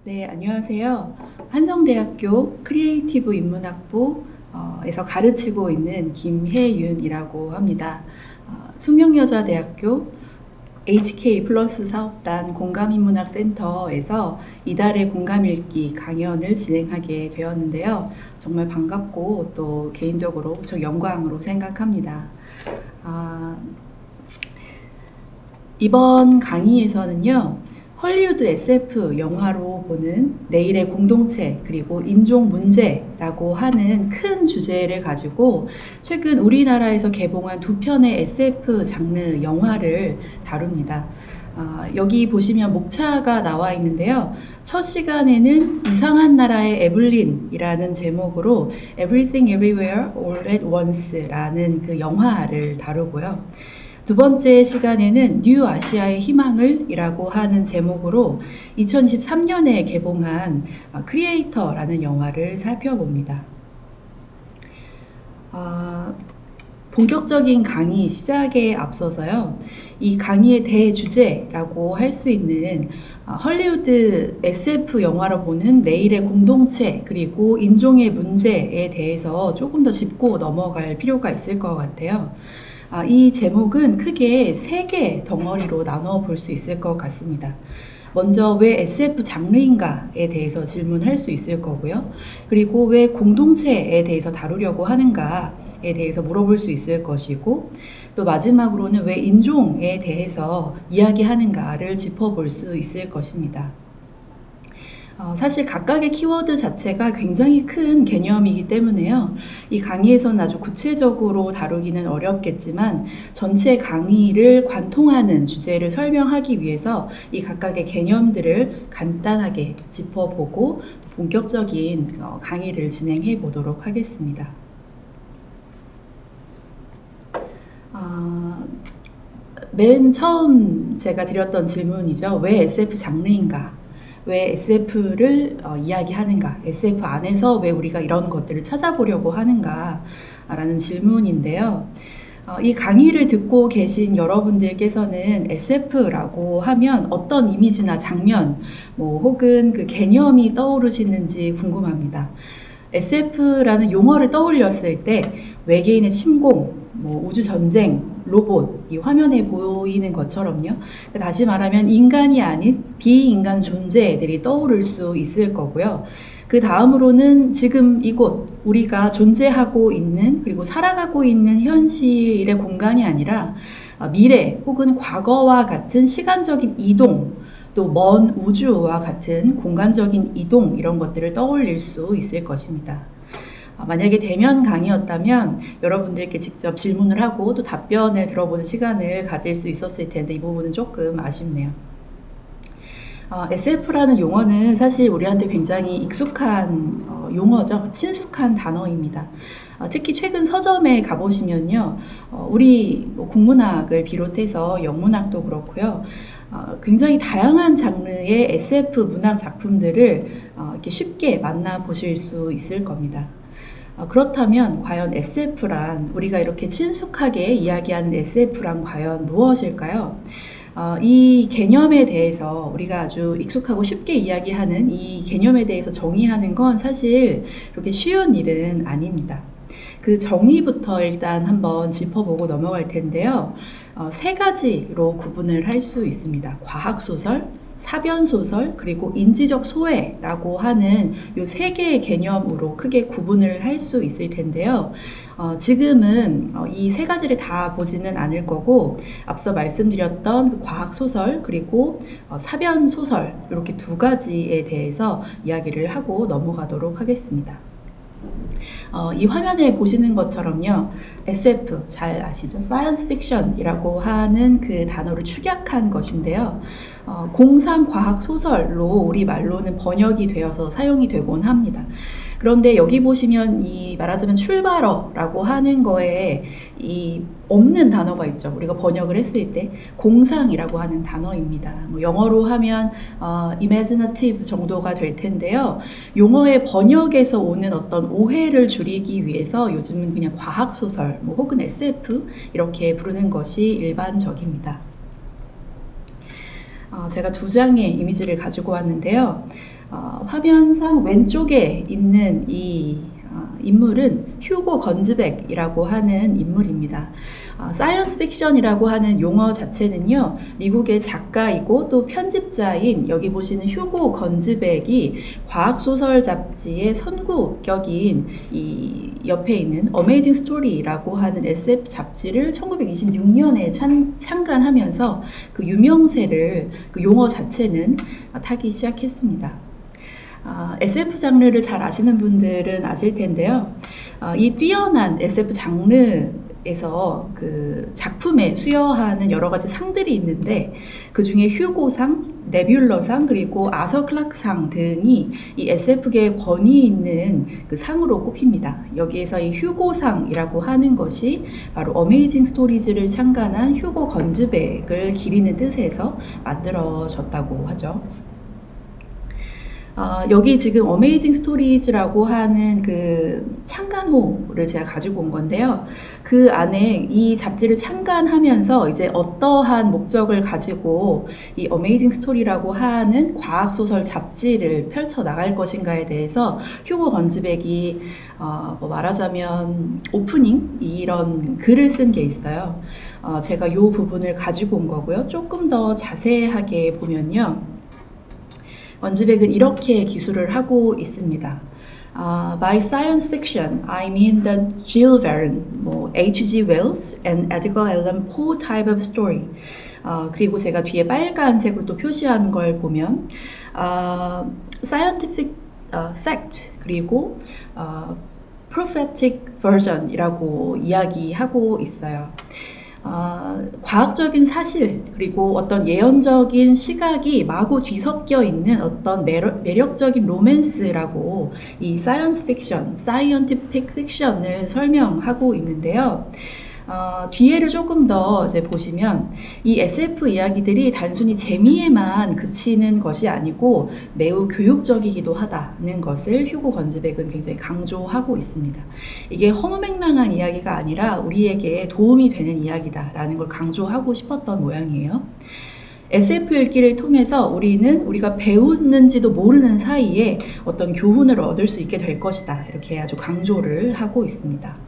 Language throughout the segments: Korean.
네, 안녕하세요. 한성대학교 크리에이티브 인문학부에서 가르치고 있는 김혜윤이라고 합니다. 숙명여자대학교 HK 플러스 사업단 공감인문학센터에서 이달의 공감읽기 강연을 진행하게 되었는데요. 정말 반갑고 또 개인적으로 무척 영광으로 생각합니다. 이번 강의에서는요, 헐리우드 SF 영화로 보는 내일의 공동체 그리고 인종 문제라고 하는 큰 주제를 가지고 최근 우리나라에서 개봉한 두 편의 SF 장르 영화를 다룹니다. 여기 보시면 목차가 나와 있는데요. 첫 시간에는 이상한 나라의 에블린이라는 제목으로 Everything Everywhere All at Once라는 그 영화를 다루고요. 두 번째 시간에는 뉴 아시아의 희망을 이라고 하는 제목으로 2023년에 개봉한 크리에이터라는 영화를 살펴봅니다. 본격적인 강의 시작에 앞서서요. 이 강의의 대주제라고 할 수 있는 헐리우드 SF 영화로 보는 내일의 공동체 그리고 인종의 문제에 대해서 조금 더 짚고 넘어갈 필요가 있을 것 같아요. 이 제목은 크게 세 개 덩어리로 나눠 볼 수 있을 것 같습니다. 먼저 왜 SF 장르인가에 대해서 질문할 수 있을 거고요. 그리고 왜 공동체에 대해서 다루려고 하는가에 대해서 물어볼 수 있을 것이고, 또 마지막으로는 왜 인종에 대해서 이야기하는가를 짚어볼 수 있을 것입니다. 사실 각각의 키워드 자체가 굉장히 큰 개념이기 때문에요. 이 강의에서는 아주 구체적으로 다루기는 어렵겠지만 전체 강의를 관통하는 주제를 설명하기 위해서 이 각각의 개념들을 간단하게 짚어보고 본격적인 강의를 진행해 보도록 하겠습니다. 맨 처음 제가 드렸던 질문이죠. 왜 SF 장르인가? 왜 SF를 이야기하는가? SF 안에서 왜 우리가 이런 것들을 찾아보려고 하는가? 라는 질문인데요. 이 강의를 듣고 계신 여러분들께서는 SF라고 하면 어떤 이미지나 장면, 혹은 그 개념이 떠오르시는지 궁금합니다. SF라는 용어를 떠올렸을 때 외계인의 침공, 우주전쟁, 로봇, 이 화면에 보이는 것처럼요. 다시 말하면 인간이 아닌 비인간 존재들이 떠오를 수 있을 거고요. 그 다음으로는 지금 이곳, 우리가 존재하고 있는 그리고 살아가고 있는 현실의 공간이 아니라 미래 혹은 과거와 같은 시간적인 이동, 또 먼 우주와 같은 공간적인 이동 이런 것들을 떠올릴 수 있을 것입니다. 만약에 대면 강의였다면 여러분들께 직접 질문을 하고 또 답변을 들어보는 시간을 가질 수 있었을 텐데 이 부분은 조금 아쉽네요. SF라는 용어는 사실 우리한테 굉장히 익숙한 용어죠. 친숙한 단어입니다. 특히 최근 서점에 가보시면요. 우리 국문학을 비롯해서 영문학도 그렇고요. 굉장히 다양한 장르의 SF 문학 작품들을 이렇게 쉽게 만나보실 수 있을 겁니다. 그렇다면 과연 SF란 우리가 이렇게 친숙하게 이야기하는 SF란 과연 무엇일까요? 이 개념에 대해서 우리가 아주 익숙하고 쉽게 이야기하는 이 개념에 대해서 정의하는 건 사실 그렇게 쉬운 일은 아닙니다. 그 정의부터 일단 한번 짚어보고 넘어갈 텐데요. 세 가지로 구분을 할 수 있습니다. 과학소설, 사변소설, 그리고 인지적 소외라고 하는 이 세 개의 개념으로 크게 구분을 할 수 있을 텐데요. 지금은 이 세 가지를 다 보지는 않을 거고 앞서 말씀드렸던 그 과학소설 그리고 사변소설 이렇게 두 가지에 대해서 이야기를 하고 넘어가도록 하겠습니다. 이 화면에 보시는 것처럼요. SF 잘 아시죠? 사이언스 픽션이라고 하는 그 단어를 축약한 것인데요. 공상과학 소설로 우리 말로는 번역이 되어서 사용이 되곤 합니다. 그런데 여기 보시면 이 말하자면 출발어라고 하는 거에 이 없는 단어가 있죠. 우리가 번역을 했을 때 공상이라고 하는 단어입니다. 영어로 하면 imaginative 정도가 될 텐데요. 용어의 번역에서 오는 어떤 오해를 줄이기 위해서 요즘은 그냥 과학소설 혹은 SF 이렇게 부르는 것이 일반적입니다. 제가 두 장의 이미지를 가지고 왔는데요. 화면상 왼쪽에 있는 이 인물은 휴고 건즈백이라고 하는 인물입니다. 사이언스 픽션이라고 하는 용어 자체는요, 미국의 작가이고 또 편집자인 여기 보시는 휴고 건즈백이 과학소설 잡지의 선구격인 이 옆에 있는 어메이징 스토리라고 하는 SF 잡지를 1926년에 창간하면서 그 유명세를, 그 용어 자체는 타기 시작했습니다. SF 장르를 잘 아시는 분들은 아실 텐데요. 이 뛰어난 SF 장르에서 그 작품에 수여하는 여러 가지 상들이 있는데, 그 중에 휴고상, 네뷸러상, 그리고 아서 클락상 등이 이 SF계의 권위 있는 그 상으로 꼽힙니다. 여기에서 이 휴고상이라고 하는 것이 바로 어메이징 스토리즈를 창간한 휴고 건즈백을 기리는 뜻에서 만들어졌다고 하죠. 여기 지금 어메이징 스토리즈라고 하는 그 창간호를 제가 가지고 온 건데요. 그 안에 이 잡지를 창간하면서 이제 어떠한 목적을 가지고 이 어메이징 스토리라고 하는 과학소설 잡지를 펼쳐 나갈 것인가에 대해서 휴고 건즈백이 뭐 말하자면 오프닝 이런 글을 쓴 게 있어요. 제가 이 부분을 가지고 온 거고요. 조금 더 자세하게 보면요. 건즈백은 이렇게 기술을 하고 있습니다. By science fiction, I mean the Jules Verne, H.G. Wells and Edgar Allan Poe type of story. 그리고 제가 뒤에 빨간색으로 또 표시한 걸 보면 scientific fact 그리고 prophetic version이라고 이야기하고 있어요. 과학적인 사실 그리고 어떤 예언적인 시각이 마구 뒤섞여 있는 어떤 매력적인 로맨스라고 이 사이언스 픽션, 사이언티픽 픽션을 설명하고 있는데요. 뒤에를 조금 더 이제 보시면 이 SF 이야기들이 단순히 재미에만 그치는 것이 아니고 매우 교육적이기도 하다는 것을 휴고 건즈백은 굉장히 강조하고 있습니다. 이게 허무맹랑한 이야기가 아니라 우리에게 도움이 되는 이야기다라는 걸 강조하고 싶었던 모양이에요. SF 읽기를 통해서 우리가 배우는지도 모르는 사이에 어떤 교훈을 얻을 수 있게 될 것이다. 이렇게 아주 강조를 하고 있습니다.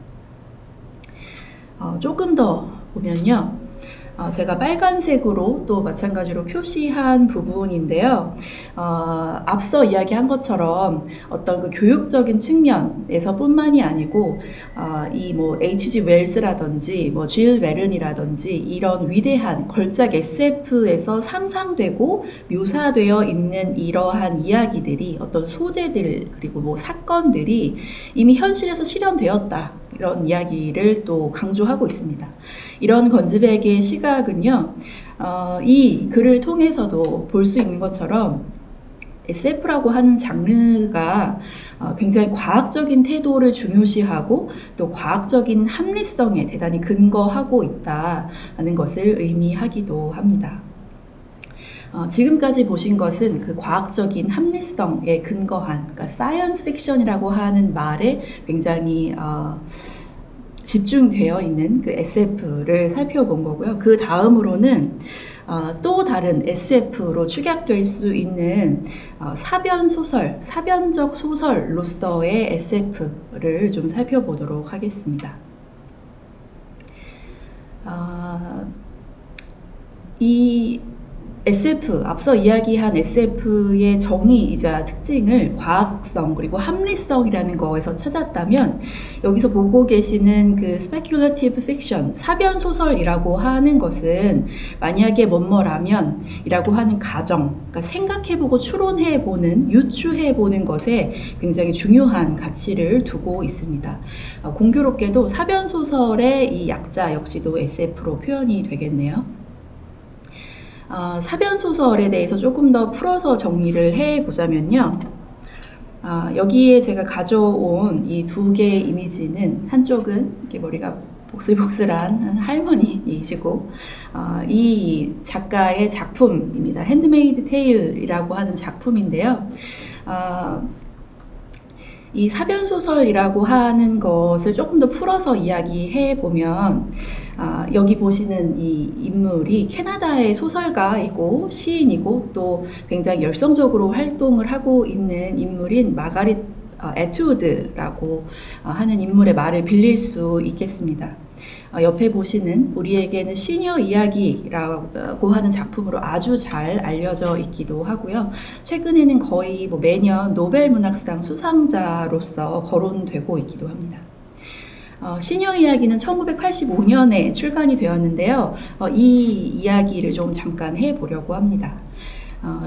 조금 더 보면요. 제가 빨간색으로 또 마찬가지로 표시한 부분인데요. 앞서 이야기한 것처럼 어떤 그 교육적인 측면에서 뿐만이 아니고 이 H.G. 웰스라든지 줄 베른이라든지 이런 위대한 걸작 SF에서 상상되고 묘사되어 있는 이러한 이야기들이 어떤 소재들 그리고 사건들이 이미 현실에서 실현되었다. 이런 이야기를 또 강조하고 있습니다. 이런 건즈백의 시각은요, 이 글을 통해서도 볼 수 있는 것처럼 SF라고 하는 장르가 굉장히 과학적인 태도를 중요시하고 또 과학적인 합리성에 대단히 근거하고 있다는 것을 의미하기도 합니다. 지금까지 보신 것은 그 과학적인 합리성에 근거한, 그러니까 사이언스 픽션이라고 하는 말에 굉장히 집중되어 있는 그 SF를 살펴본 거고요. 그 다음으로는 또 다른 SF로 축약될 수 있는 사변적 소설로서의 SF를 좀 살펴보도록 하겠습니다. 이 SF, 앞서 이야기한 SF의 정의이자 특징을 과학성 그리고 합리성이라는 거에서 찾았다면, 여기서 보고 계시는 그 speculative fiction, 사변소설이라고 하는 것은 만약에 뭐뭐라면 이라고 하는 가정, 그러니까 생각해보고 추론해보는, 유추해보는 것에 굉장히 중요한 가치를 두고 있습니다. 공교롭게도 사변소설의 이 약자 역시도 SF로 표현이 되겠네요. 사변소설에 대해서 조금 더 풀어서 정리를 해보자면요. 여기에 제가 가져온 이 두 개의 이미지는, 한쪽은 이렇게 머리가 복슬복슬한 할머니이시고, 이 작가의 작품입니다. 핸드메이드 테일이라고 하는 작품인데요. 이 사변소설이라고 하는 것을 조금 더 풀어서 이야기해 보면, 여기 보시는 이 인물이 캐나다의 소설가이고 시인이고 또 굉장히 열성적으로 활동을 하고 있는 인물인 마가릿 애트우드라고 하는 인물의 말을 빌릴 수 있겠습니다. 옆에 보시는 우리에게는 시녀 이야기라고 하는 작품으로 아주 잘 알려져 있기도 하고요. 최근에는 거의 매년 노벨 문학상 수상자로서 거론되고 있기도 합니다. 시녀 이야기는 1985년에 출간이 되었는데요. 이 이야기를 좀 잠깐 해보려고 합니다.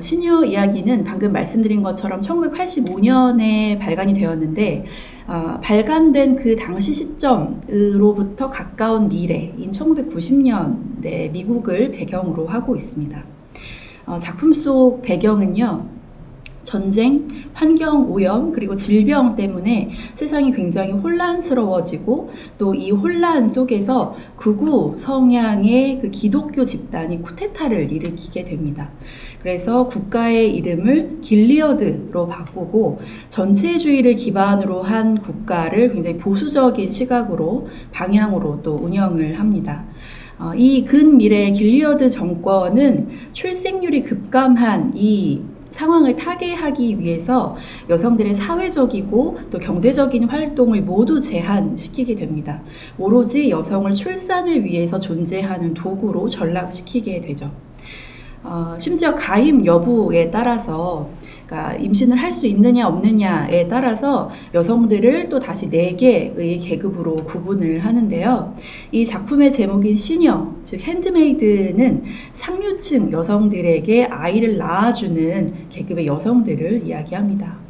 시녀 이야기는 방금 말씀드린 것처럼 1985년에 발간이 되었는데, 발간된 그 당시 시점으로부터 가까운 미래인 1990년대 미국을 배경으로 하고 있습니다. 작품 속 배경은요, 전쟁, 환경 오염, 그리고 질병 때문에 세상이 굉장히 혼란스러워지고 또 이 혼란 속에서 극우 성향의 그 기독교 집단이 쿠데타를 일으키게 됩니다. 그래서 국가의 이름을 길리어드로 바꾸고 전체주의를 기반으로 한 국가를 굉장히 보수적인 시각으로 방향으로 또 운영을 합니다. 이 근미래의 길리어드 정권은 출생률이 급감한 이 상황을 타개하기 위해서 여성들의 사회적이고 또 경제적인 활동을 모두 제한시키게 됩니다. 오로지 여성을 출산을 위해서 존재하는 도구로 전락시키게 되죠. 심지어 가임 여부에 따라서, 그러니까 임신을 할 수 있느냐 없느냐에 따라서 여성들을 또 다시 4개의 계급으로 구분을 하는데요. 이 작품의 제목인 시녀, 즉 핸드메이드는 상류층 여성들에게 아이를 낳아주는 계급의 여성들을 이야기합니다.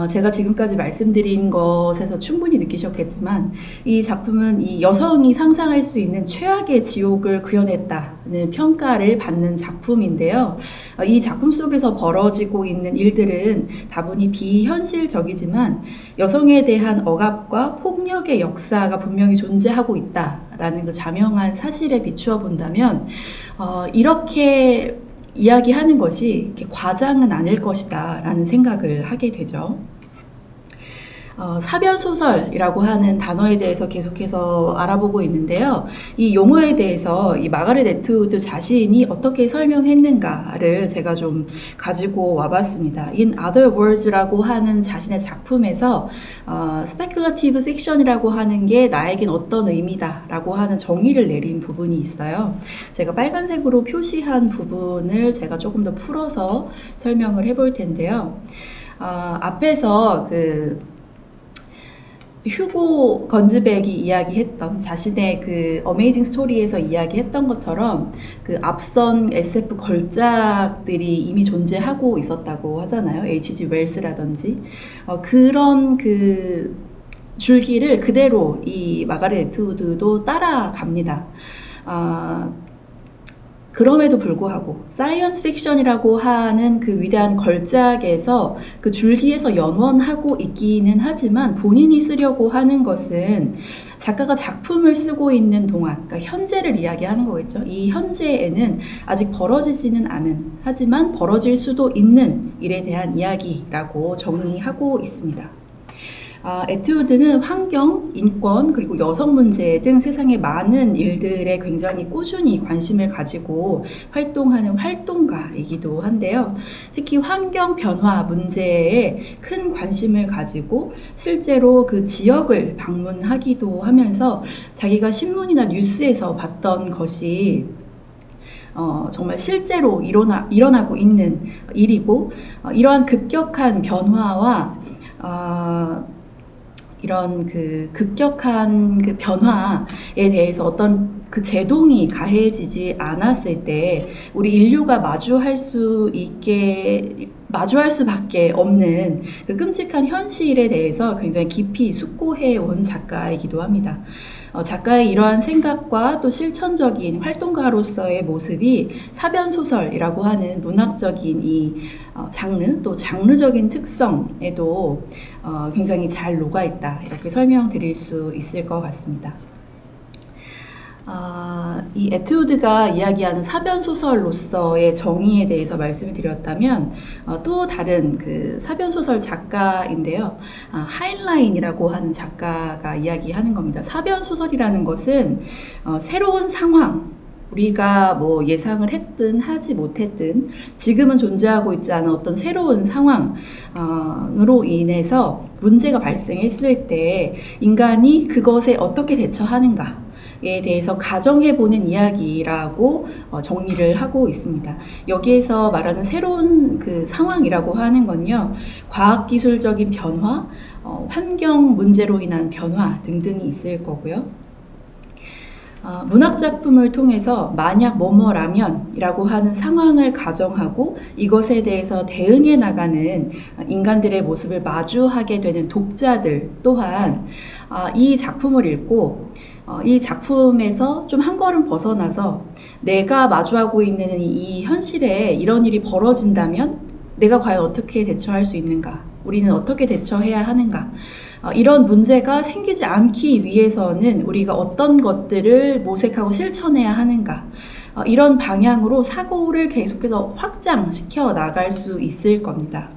제가 지금까지 말씀드린 것에서 충분히 느끼셨겠지만 이 작품은 이 여성이 상상할 수 있는 최악의 지옥을 그려냈다는 평가를 받는 작품인데요. 이 작품 속에서 벌어지고 있는 일들은 다분히 비현실적이지만 여성에 대한 억압과 폭력의 역사가 분명히 존재하고 있다라는 그 자명한 사실에 비추어 본다면 이렇게 이야기하는 것이 이렇게 과장은 아닐 것이다 라는 생각을 하게 되죠. 사변소설이라고 하는 단어에 대해서 계속해서 알아보고 있는데요. 이 용어에 대해서 이 마가렛 애트우드 자신이 어떻게 설명했는가를 제가 좀 가지고 와봤습니다. In other words라고 하는 자신의 작품에서 speculative fiction이라고 하는 게 나에겐 어떤 의미다 라고 하는 정의를 내린 부분이 있어요. 제가 빨간색으로 표시한 부분을 제가 조금 더 풀어서 설명을 해볼 텐데요. 앞에서 휴고 건즈백이 이야기했던 자신의 그 어메이징 스토리에서 이야기했던 것처럼 그 앞선 SF 걸작들이 이미 존재하고 있었다고 하잖아요. H.G. 웰스라든지 그런 그 줄기를 그대로 이 마가렛 애트우드도 따라갑니다. 그럼에도 불구하고 사이언스 픽션이라고 하는 그 위대한 걸작에서 그 줄기에서 연원하고 있기는 하지만 본인이 쓰려고 하는 것은 작가가 작품을 쓰고 있는 동안, 그러니까 현재를 이야기하는 거겠죠. 이 현재에는 아직 벌어지지는 않은, 하지만 벌어질 수도 있는 일에 대한 이야기라고 정의하고 있습니다. 애트우드는 환경, 인권, 그리고 여성 문제 등 세상의 많은 일들에 굉장히 꾸준히 관심을 가지고 활동하는 활동가이기도 한데요. 특히 환경 변화 문제에 큰 관심을 가지고 실제로 그 지역을 방문하기도 하면서 자기가 신문이나 뉴스에서 봤던 것이 정말 실제로 일어나고 있는 일이고 이러한 급격한 변화와 이런 그 급격한 그 변화에 대해서 어떤 그 제동이 가해지지 않았을 때 우리 인류가 마주할 수밖에 없는 그 끔찍한 현실에 대해서 굉장히 깊이 숙고해 온 작가이기도 합니다. 작가의 이러한 생각과 또 실천적인 활동가로서의 모습이 사변소설이라고 하는 문학적인 이 장르, 또 장르적인 특성에도 굉장히 잘 녹아있다, 이렇게 설명드릴 수 있을 것 같습니다. 이 에투드가 이야기하는 사변 소설로서의 정의에 대해서 말씀을 드렸다면 또 다른 그 사변 소설 작가인데요. 하인라인이라고 하는 작가가 이야기하는 겁니다. 사변 소설이라는 것은 새로운 상황, 우리가 뭐 예상을 했든 하지 못했든 지금은 존재하고 있지 않은 어떤 새로운 상황으로 인해서 문제가 발생했을 때 인간이 그것에 어떻게 대처하는가에 대해서 가정해보는 이야기라고 정리를 하고 있습니다. 여기에서 말하는 새로운 그 상황이라고 하는 건요, 과학기술적인 변화, 환경 문제로 인한 변화 등등이 있을 거고요. 문학작품을 통해서 만약 뭐뭐라면 이라고 하는 상황을 가정하고 이것에 대해서 대응해 나가는 인간들의 모습을 마주하게 되는 독자들 또한 이 작품을 읽고 이 작품에서 좀 한 걸음 벗어나서 내가 마주하고 있는 이 현실에 이런 일이 벌어진다면 내가 과연 어떻게 대처할 수 있는가? 우리는 어떻게 대처해야 하는가? 이런 문제가 생기지 않기 위해서는 우리가 어떤 것들을 모색하고 실천해야 하는가, 이런 방향으로 사고를 계속해서 확장시켜 나갈 수 있을 겁니다.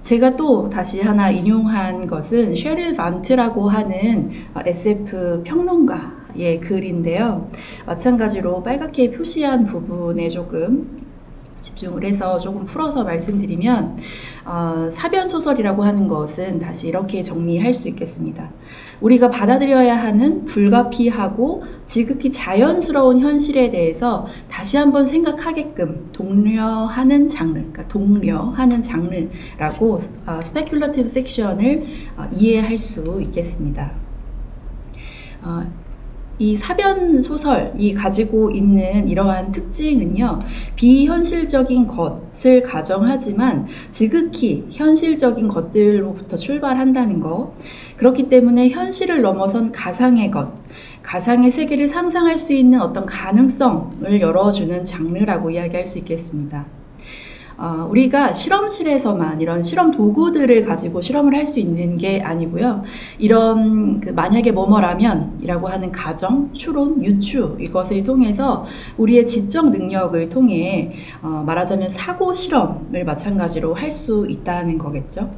제가 또 다시 하나 인용한 것은 셰릴 반트라고 하는 SF 평론가의 글인데요. 마찬가지로 빨갛게 표시한 부분에 조금 집중을 해서 조금 풀어서 말씀드리면 사변소설이라고 하는 것은 다시 이렇게 정리할 수 있겠습니다. 우리가 받아들여야 하는 불가피하고 지극히 자연스러운 현실에 대해서 다시 한번 생각하게끔 독려하는 장르, 그러니까 독려하는 장르라고 스페큘러티브 픽션을 이해할 수 있겠습니다. 이 사변 소설이 가지고 있는 이러한 특징은요, 비현실적인 것을 가정하지만 지극히 현실적인 것들로부터 출발한다는 것, 그렇기 때문에 현실을 넘어선 가상의 것, 가상의 세계를 상상할 수 있는 어떤 가능성을 열어주는 장르라고 이야기할 수 있겠습니다. 우리가 실험실에서만 이런 실험 도구들을 가지고 실험을 할 수 있는 게 아니고요. 이런 만약에 뭐뭐라면 이라고 하는 가정, 추론, 유추 이것을 통해서 우리의 지적 능력을 통해 말하자면 사고 실험을 마찬가지로 할 수 있다는 거겠죠.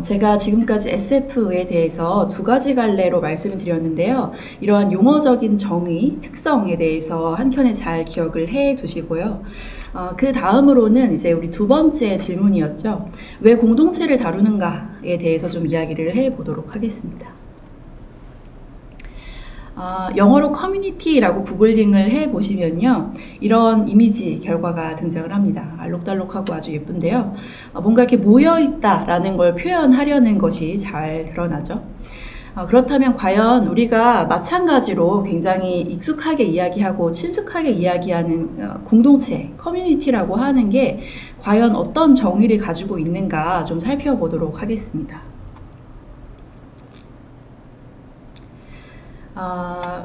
제가 지금까지 SF에 대해서 두 가지 갈래로 말씀을 드렸는데요. 이러한 용어적인 정의, 특성에 대해서 한켠에 잘 기억을 해 두시고요. 그 다음으로는 이제 우리 두 번째 질문이었죠. 왜 공동체를 다루는가에 대해서 좀 이야기를 해 보도록 하겠습니다. 영어로 커뮤니티라고 구글링을 해 보시면요, 이런 이미지 결과가 등장을 합니다. 알록달록하고 아주 예쁜데요. 뭔가 이렇게 모여 있다라는 걸 표현하려는 것이 잘 드러나죠. 그렇다면 과연 우리가 마찬가지로 굉장히 익숙하게 이야기하고 친숙하게 이야기하는 공동체, 커뮤니티라고 하는 게 과연 어떤 정의를 가지고 있는가 좀 살펴보도록 하겠습니다.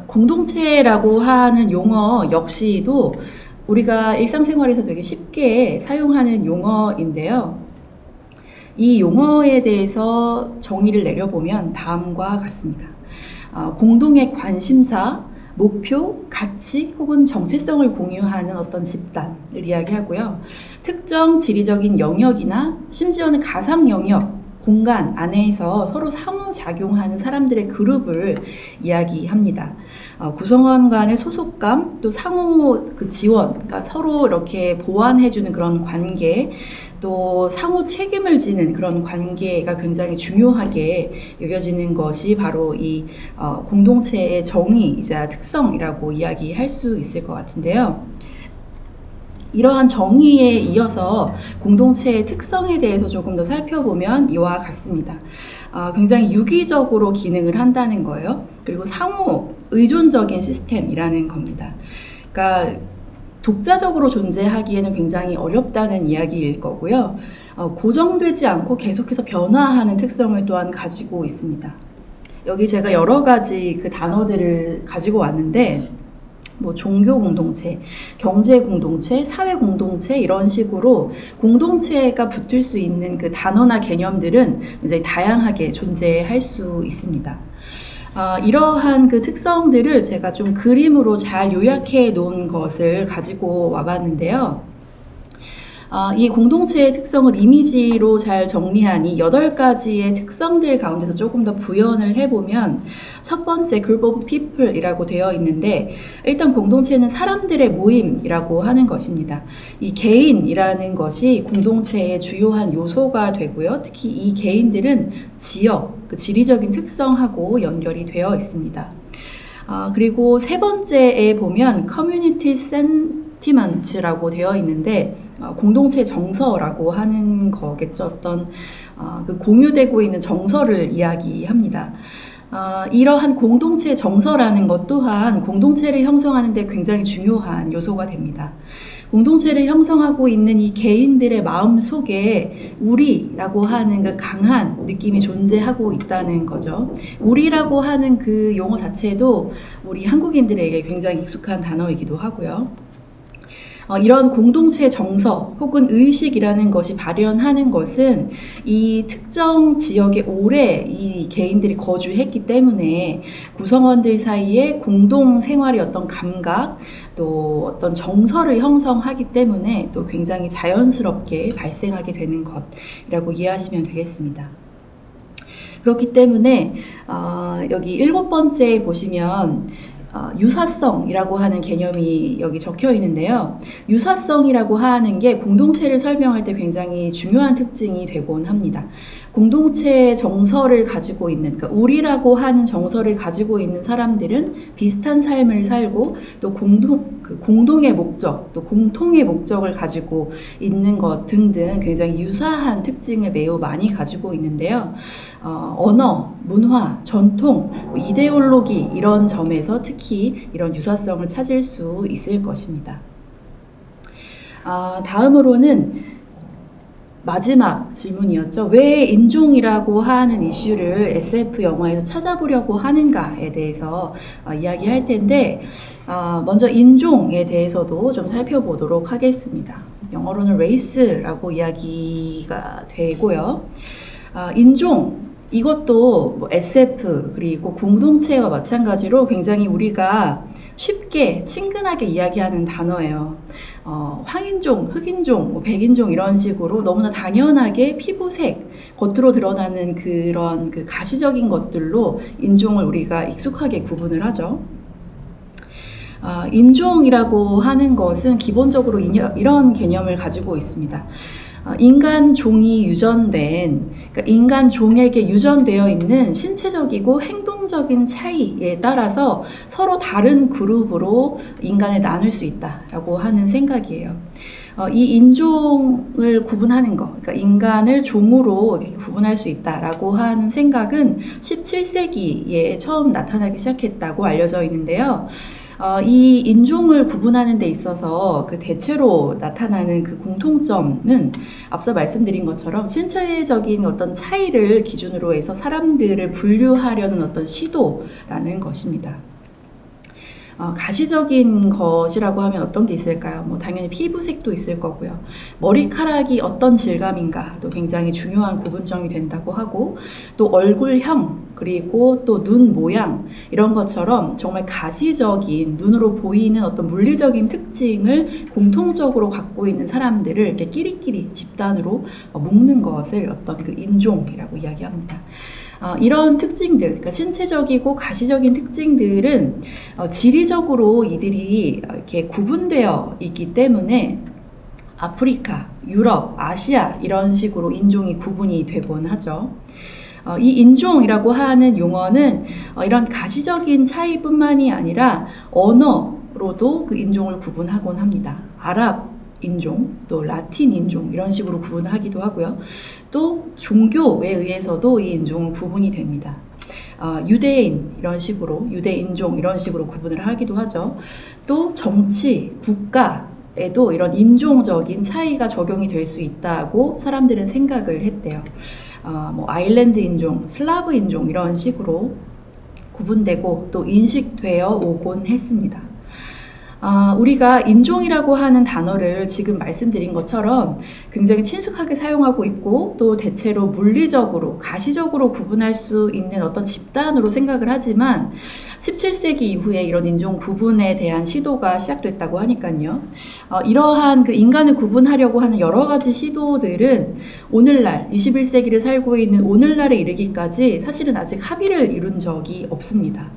공동체라고 하는 용어 역시도 우리가 일상생활에서 되게 쉽게 사용하는 용어인데요. 이 용어에 대해서 정의를 내려보면 다음과 같습니다. 공동의 관심사, 목표, 가치 혹은 정체성을 공유하는 어떤 집단을 이야기하고요. 특정 지리적인 영역이나 심지어는 가상 영역, 공간 안에서 서로 상호작용하는 사람들의 그룹을 이야기합니다. 구성원 간의 소속감, 또 상호 지원, 그러니까 서로 이렇게 보완해주는 그런 관계, 또 상호 책임을 지는 그런 관계가 굉장히 중요하게 여겨지는 것이 바로 이 공동체의 정의이자 특성이라고 이야기할 수 있을 것 같은데요. 이러한 정의에 이어서 공동체의 특성에 대해서 조금 더 살펴보면 이와 같습니다. 굉장히 유기적으로 기능을 한다는 거예요. 그리고 상호 의존적인 시스템이라는 겁니다. 그러니까 독자적으로 존재하기에는 굉장히 어렵다는 이야기일 거고요. 고정되지 않고 계속해서 변화하는 특성을 또한 가지고 있습니다. 여기 제가 여러 가지 그 단어들을 가지고 왔는데 뭐 종교 공동체, 경제 공동체, 사회 공동체 이런 식으로 공동체가 붙을 수 있는 그 단어나 개념들은 굉장히 다양하게 존재할 수 있습니다. 이러한 그 특성들을 제가 좀 그림으로 잘 요약해 놓은 것을 가지고 와봤는데요. 이 공동체의 특성을 이미지로 잘 정리한 이 8가지의 특성들 가운데서 조금 더 부연을 해보면 첫 번째 group of people이라고 되어 있는데 일단 공동체는 사람들의 모임이라고 하는 것입니다. 이 개인이라는 것이 공동체의 주요한 요소가 되고요. 특히 이 개인들은 지역, 그 지리적인 특성하고 연결이 되어 있습니다. 그리고 세 번째에 보면 community sentiment라고 되어 있는데 공동체 정서라고 하는 거겠죠. 어떤 그 공유되고 있는 정서를 이야기합니다. 이러한 공동체 정서라는 것 또한 공동체를 형성하는 데 굉장히 중요한 요소가 됩니다. 공동체를 형성하고 있는 이 개인들의 마음 속에 우리라고 하는 그 강한 느낌이 존재하고 있다는 거죠. 우리라고 하는 그 용어 자체도 우리 한국인들에게 굉장히 익숙한 단어이기도 하고요. 이런 공동체 정서 혹은 의식이라는 것이 발현하는 것은 이 특정 지역에 오래 이 개인들이 거주했기 때문에 구성원들 사이에 공동 생활의 어떤 감각 또 어떤 정서를 형성하기 때문에 또 굉장히 자연스럽게 발생하게 되는 것이라고 이해하시면 되겠습니다. 그렇기 때문에 여기 7번째 보시면 유사성이라고 하는 개념이 여기 적혀 있는데요. 유사성이라고 하는 게 공동체를 설명할 때 굉장히 중요한 특징이 되곤 합니다. 공동체 정서를 가지고 있는, 그러니까 우리라고 하는 정서를 가지고 있는 사람들은 비슷한 삶을 살고 또 공동의 목적, 또 공통의 목적을 가지고 있는 것 등등 굉장히 유사한 특징을 매우 많이 가지고 있는데요. 언어, 문화, 전통, 이데올로기 이런 점에서 특히 이런 유사성을 찾을 수 있을 것입니다. 다음으로는 마지막 질문이었죠. 왜 인종이라고 하는 이슈를 SF 영화에서 찾아보려고 하는가에 대해서 이야기할 텐데 먼저 인종에 대해서도 좀 살펴보도록 하겠습니다. 영어로는 race라고 이야기가 되고요. 인종 이것도 뭐 SF 그리고 공동체와 마찬가지로 굉장히 우리가 쉽게 친근하게 이야기하는 단어예요. 황인종, 흑인종, 뭐 백인종 이런 식으로 너무나 당연하게 피부색, 겉으로 드러나는 그런 그 가시적인 것들로 인종을 우리가 익숙하게 구분을 하죠. 인종이라고 하는 것은 기본적으로 이런 개념을 가지고 있습니다. 인간 종이 유전된, 그러니까 인간 종에게 유전되어 있는 신체적이고 행동적인 차이에 따라서 서로 다른 그룹으로 인간을 나눌 수 있다라고 하는 생각이에요. 이 인종을 구분하는 것, 그러니까 인간을 종으로 구분할 수 있다라고 하는 생각은 17세기에 처음 나타나기 시작했다고 알려져 있는데요. 이 인종을 구분하는 데 있어서 그 대체로 나타나는 그 공통점은 앞서 말씀드린 것처럼 신체적인 어떤 차이를 기준으로 해서 사람들을 분류하려는 어떤 시도라는 것입니다. 가시적인 것이라고 하면 어떤 게 있을까요? 뭐 당연히 피부색도 있을 거고요. 머리카락이 어떤 질감인가도 굉장히 중요한 구분점이 된다고 하고 또 얼굴형 그리고 또 눈 모양 이런 것처럼 정말 가시적인 눈으로 보이는 어떤 물리적인 특징을 공통적으로 갖고 있는 사람들을 이렇게 끼리끼리 집단으로 묶는 것을 어떤 그 인종이라고 이야기합니다. 이런 특징들, 그러니까 신체적이고 가시적인 특징들은 지리적으로 이들이 이렇게 구분되어 있기 때문에 아프리카, 유럽, 아시아 이런 식으로 인종이 구분이 되곤 하죠. 이 인종이라고 하는 용어는 이런 가시적인 차이뿐만이 아니라 언어로도 그 인종을 구분하곤 합니다. 아랍 인종, 또 라틴 인종 이런 식으로 구분하기도 하고요. 또 종교에 의해서도 이 인종은 구분이 됩니다. 유대인 이런 식으로 유대인종 이런 식으로 구분을 하기도 하죠. 또 정치, 국가에도 이런 인종적인 차이가 적용이 될 수 있다고 사람들은 생각을 했대요. 뭐 아일랜드 인종, 슬라브 인종 이런 식으로 구분되고 또 인식되어 오곤 했습니다. 우리가 인종이라고 하는 단어를 지금 말씀드린 것처럼 굉장히 친숙하게 사용하고 있고 또 대체로 물리적으로, 가시적으로 구분할 수 있는 어떤 집단으로 생각을 하지만 17세기 이후에 이런 인종 구분에 대한 시도가 시작됐다고 하니까요. 이러한 그 인간을 구분하려고 하는 여러 가지 시도들은 오늘날 21세기를 살고 있는 오늘날에 이르기까지 사실은 아직 합의를 이룬 적이 없습니다.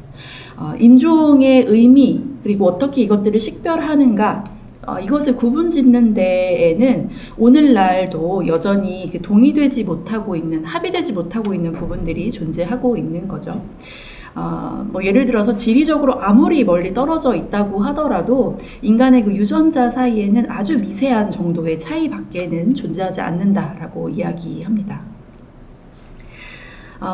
인종의 의미 그리고 어떻게 이것들을 식별하는가 이것을 구분 짓는 데에는 오늘날도 여전히 동의되지 못하고 있는 합의되지 못하고 있는 부분들이 존재하고 있는 거죠. 예를 들어서 지리적으로 아무리 멀리 떨어져 있다고 하더라도 인간의 그 유전자 사이에는 아주 미세한 정도의 차이 밖에는 존재하지 않는다라고 이야기합니다.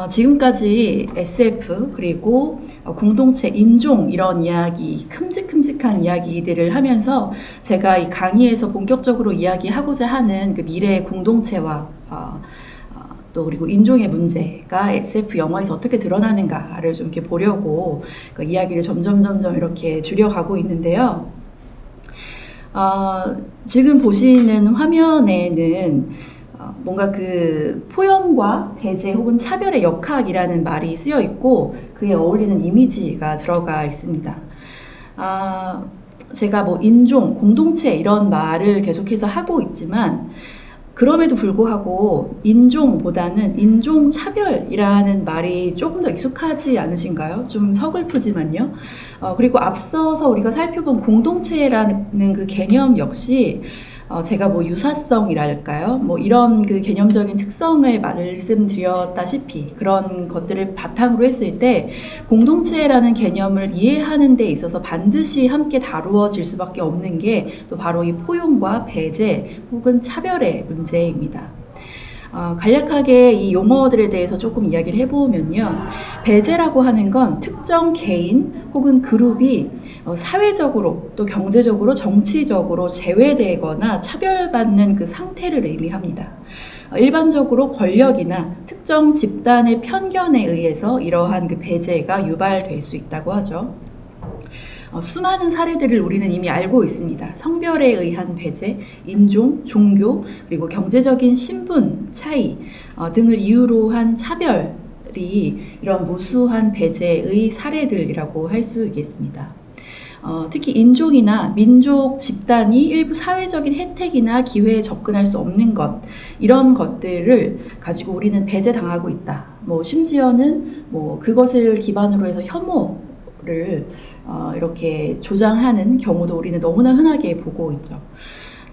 지금까지 SF 그리고 공동체, 인종 이런 이야기, 큼직큼직한 이야기들을 하면서 제가 이 강의에서 본격적으로 이야기하고자 하는 그 미래의 공동체와 또 그리고 인종의 문제가 SF 영화에서 어떻게 드러나는가를 좀 이렇게 보려고 그 이야기를 점점 이렇게 줄여가고 있는데요. 지금 보시는 화면에는 뭔가 그 포용과 배제 혹은 차별의 역학이라는 말이 쓰여 있고 그에 어울리는 이미지가 들어가 있습니다. 제가 뭐 인종, 공동체 이런 말을 계속해서 하고 있지만 그럼에도 불구하고 인종보다는 인종차별이라는 말이 조금 더 익숙하지 않으신가요? 좀 서글프지만요. 그리고 앞서서 우리가 살펴본 공동체라는 그 개념 역시 제가 뭐 유사성이랄까요? 뭐 이런 그 개념적인 특성을 말씀드렸다시피 그런 것들을 바탕으로 했을 때 공동체라는 개념을 이해하는 데 있어서 반드시 함께 다루어질 수밖에 없는 게 또 바로 이 포용과 배제 혹은 차별의 문제입니다. 간략하게 이 용어들에 대해서 조금 이야기를 해보면요. 배제라고 하는 건 특정 개인 혹은 그룹이 사회적으로 또 경제적으로 정치적으로 제외되거나 차별받는 그 상태를 의미합니다. 일반적으로 권력이나 특정 집단의 편견에 의해서 이러한 그 배제가 유발될 수 있다고 하죠. 수많은 사례들을 우리는 이미 알고 있습니다. 성별에 의한 배제, 인종, 종교, 그리고 경제적인 신분 차이 등을 이유로 한 차별이 이런 무수한 배제의 사례들이라고 할 수 있겠습니다. 특히 인종이나 민족 집단이 일부 사회적인 혜택이나 기회에 접근할 수 없는 것 이런 것들을 가지고 우리는 배제당하고 있다. 심지어는 그것을 기반으로 해서 혐오를 이렇게 조장하는 경우도 우리는 너무나 흔하게 보고 있죠.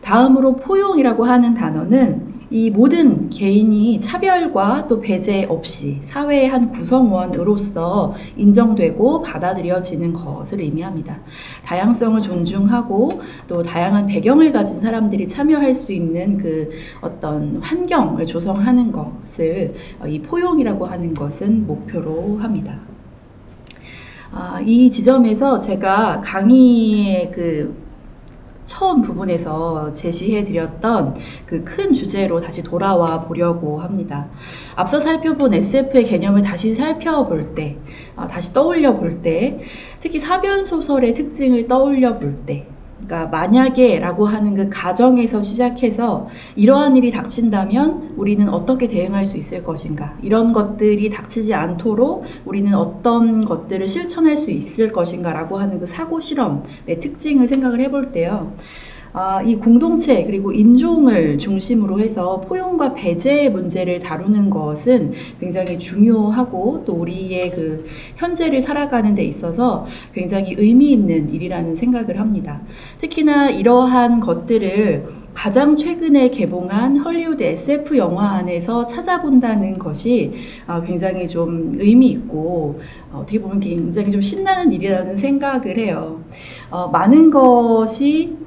다음으로 포용이라고 하는 단어는 이 모든 개인이 차별과 또 배제 없이 사회의 한 구성원으로서 인정되고 받아들여지는 것을 의미합니다. 다양성을 존중하고 또 다양한 배경을 가진 사람들이 참여할 수 있는 그 어떤 환경을 조성하는 것을 이 포용이라고 하는 것은 목표로 합니다. 이 지점에서 제가 강의의 그 처음 부분에서 제시해 드렸던 그 큰 주제로 다시 돌아와 보려고 합니다. 앞서 살펴본 SF의 개념을 다시 살펴볼 때, 다시 떠올려 볼 때, 특히 사변소설의 특징을 떠올려 볼 때, 그러니까 만약에 라고 하는 그 가정에서 시작해서 이러한 일이 닥친다면 우리는 어떻게 대응할 수 있을 것인가, 이런 것들이 닥치지 않도록 우리는 어떤 것들을 실천할 수 있을 것인가 라고 하는 그 사고 실험의 특징을 생각을 해볼 때요. 이 공동체 그리고 인종을 중심으로 해서 포용과 배제의 문제를 다루는 것은 굉장히 중요하고 또 우리의 그 현재를 살아가는 데 있어서 굉장히 의미 있는 일이라는 생각을 합니다. 특히나 이러한 것들을 가장 최근에 개봉한 헐리우드 SF 영화 안에서 찾아본다는 것이 굉장히 좀 의미 있고 어떻게 보면 굉장히 좀 신나는 일이라는 생각을 해요. 많은 것이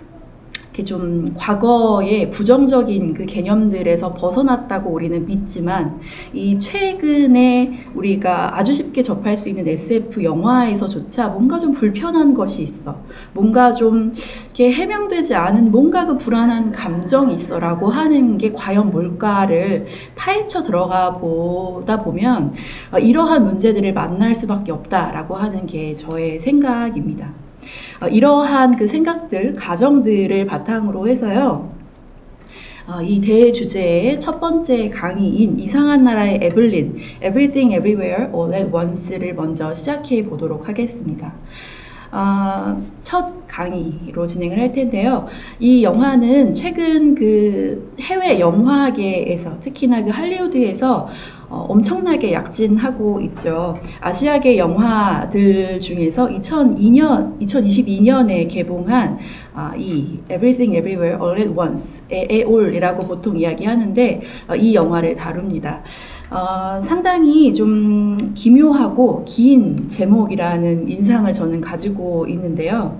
이렇게 좀 과거의 부정적인 그 개념들에서 벗어났다고 우리는 믿지만 이 최근에 우리가 아주 쉽게 접할 수 있는 SF 영화에서조차 뭔가 좀 불편한 것이 있어. 뭔가 좀 이렇게 해명되지 않은 뭔가 그 불안한 감정이 있어라고 하는 게 과연 뭘까를 파헤쳐 들어가 보다 보면 이러한 문제들을 만날 수밖에 없다라고 하는 게 저의 생각입니다. 이러한 그 생각들, 가정들을 바탕으로 해서요. 이 대주제의 첫 번째 강의인 이상한 나라의 에블린, Everything Everywhere All at Once를 먼저 시작해 보도록 하겠습니다. 첫 강의로 진행을 할 텐데요. 이 영화는 최근 그 해외 영화계에서, 특히나 그 할리우드에서 엄청나게 약진하고 있죠. 아시아계 영화들 중에서 2022년에 개봉한 이 Everything Everywhere All at Once, 에에올이라고 보통 이야기하는데 이 영화를 다룹니다. 상당히 좀 기묘하고 긴 제목이라는 인상을 저는 가지고 있는데요.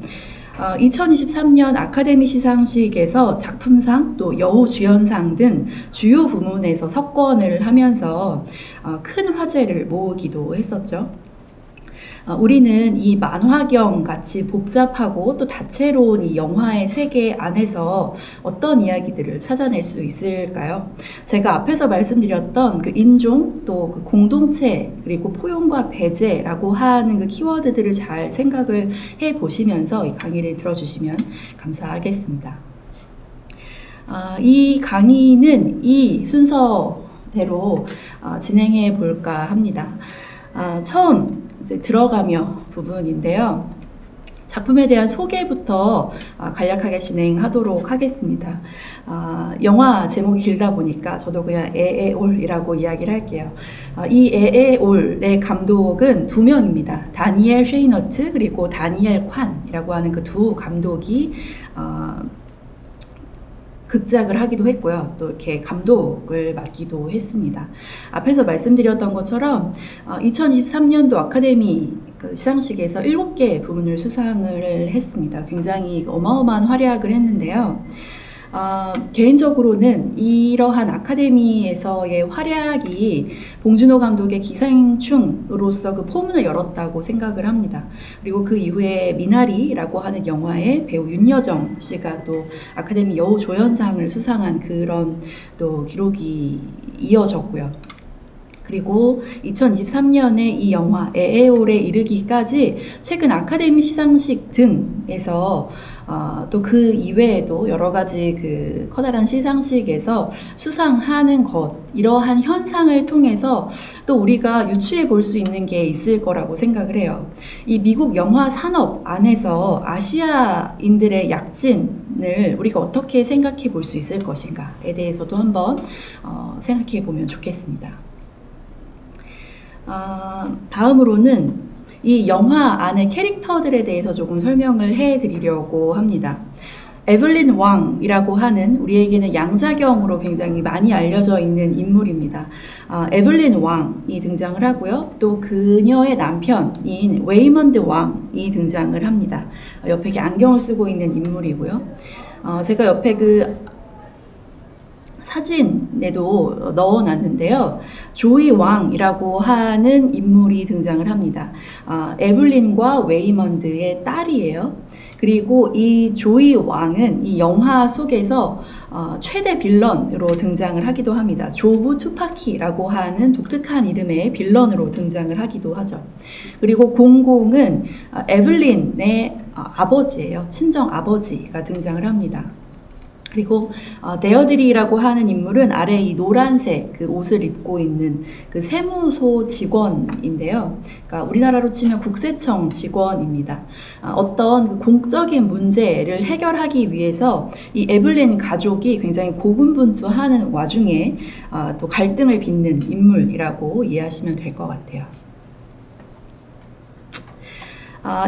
2023년 아카데미 시상식에서 작품상 또 여우주연상 등 주요 부문에서 석권을 하면서 큰 화제를 모으기도 했었죠. 우리는 이 만화경 같이 복잡하고 또 다채로운 이 영화의 세계 안에서 어떤 이야기들을 찾아낼 수 있을까요? 제가 앞에서 말씀드렸던 그 인종, 또 그 공동체, 그리고 포용과 배제라고 하는 그 키워드들을 잘 생각을 해 보시면서 이 강의를 들어주시면 감사하겠습니다. 이 강의는 이 순서대로 진행해 볼까 합니다. 처음 이제 들어가며 부분인데요. 작품에 대한 소개부터 간략하게 진행하도록 하겠습니다. 영화 제목이 길다 보니까 저도 그냥 에에올이라고 이야기를 할게요. 이 에에올의 감독은 두 명입니다. 다니엘 쉐이너트 그리고 다니엘 콴이라고 하는 그 두 감독이 극작을 하기도 했고요. 또 이렇게 감독을 맡기도 했습니다. 앞에서 말씀드렸던 것처럼 2023년도 아카데미 시상식에서 7개 부문을 수상을 했습니다. 굉장히 어마어마한 활약을 했는데요. 개인적으로는 이러한 아카데미에서의 활약이 봉준호 감독의 기생충으로서 그 포문을 열었다고 생각을 합니다. 그리고 그 이후에 미나리라고 하는 영화에 배우 윤여정 씨가 또 아카데미 여우조연상을 수상한 그런 또 기록이 이어졌고요. 그리고 2023년에 이 영화 에에올에 이르기까지 최근 아카데미 시상식 등에서 또 그 이외에도 여러 가지 그 커다란 시상식에서 수상하는 것, 이러한 현상을 통해서 또 우리가 유추해 볼 수 있는 게 있을 거라고 생각을 해요. 이 미국 영화 산업 안에서 아시아인들의 약진을 우리가 어떻게 생각해 볼 수 있을 것인가에 대해서도 한번 생각해 보면 좋겠습니다. 다음으로는 이 영화 안의 캐릭터들에 대해서 조금 설명을 해 드리려고 합니다. 에블린 왕이라고 하는 우리에게는 양자경으로 굉장히 많이 알려져 있는 인물입니다. 에블린 왕이 등장을 하고요. 또 그녀의 남편인 웨이먼드 왕이 등장을 합니다. 옆에 이렇게 안경을 쓰고 있는 인물이고요. 제가 옆에 그 사진에도 넣어놨는데요. 조이 왕이라고 하는 인물이 등장을 합니다. 에블린과 웨이먼드의 딸이에요. 그리고 이 조이 왕은 이 영화 속에서 최대 빌런으로 등장을 하기도 합니다. 조브 투파키라고 하는 독특한 이름의 빌런으로 등장을 하기도 하죠. 그리고 공공은 에블린의 아버지예요. 친정 아버지가 등장을 합니다. 그리고 데어드리라고 하는 인물은 아래 이 노란색 그 옷을 입고 있는 그 세무소 직원인데요. 그러니까 우리나라로 치면 국세청 직원입니다. 어떤 그 공적인 문제를 해결하기 위해서 이 에블린 가족이 굉장히 고군분투하는 와중에 또 갈등을 빚는 인물이라고 이해하시면 될 것 같아요.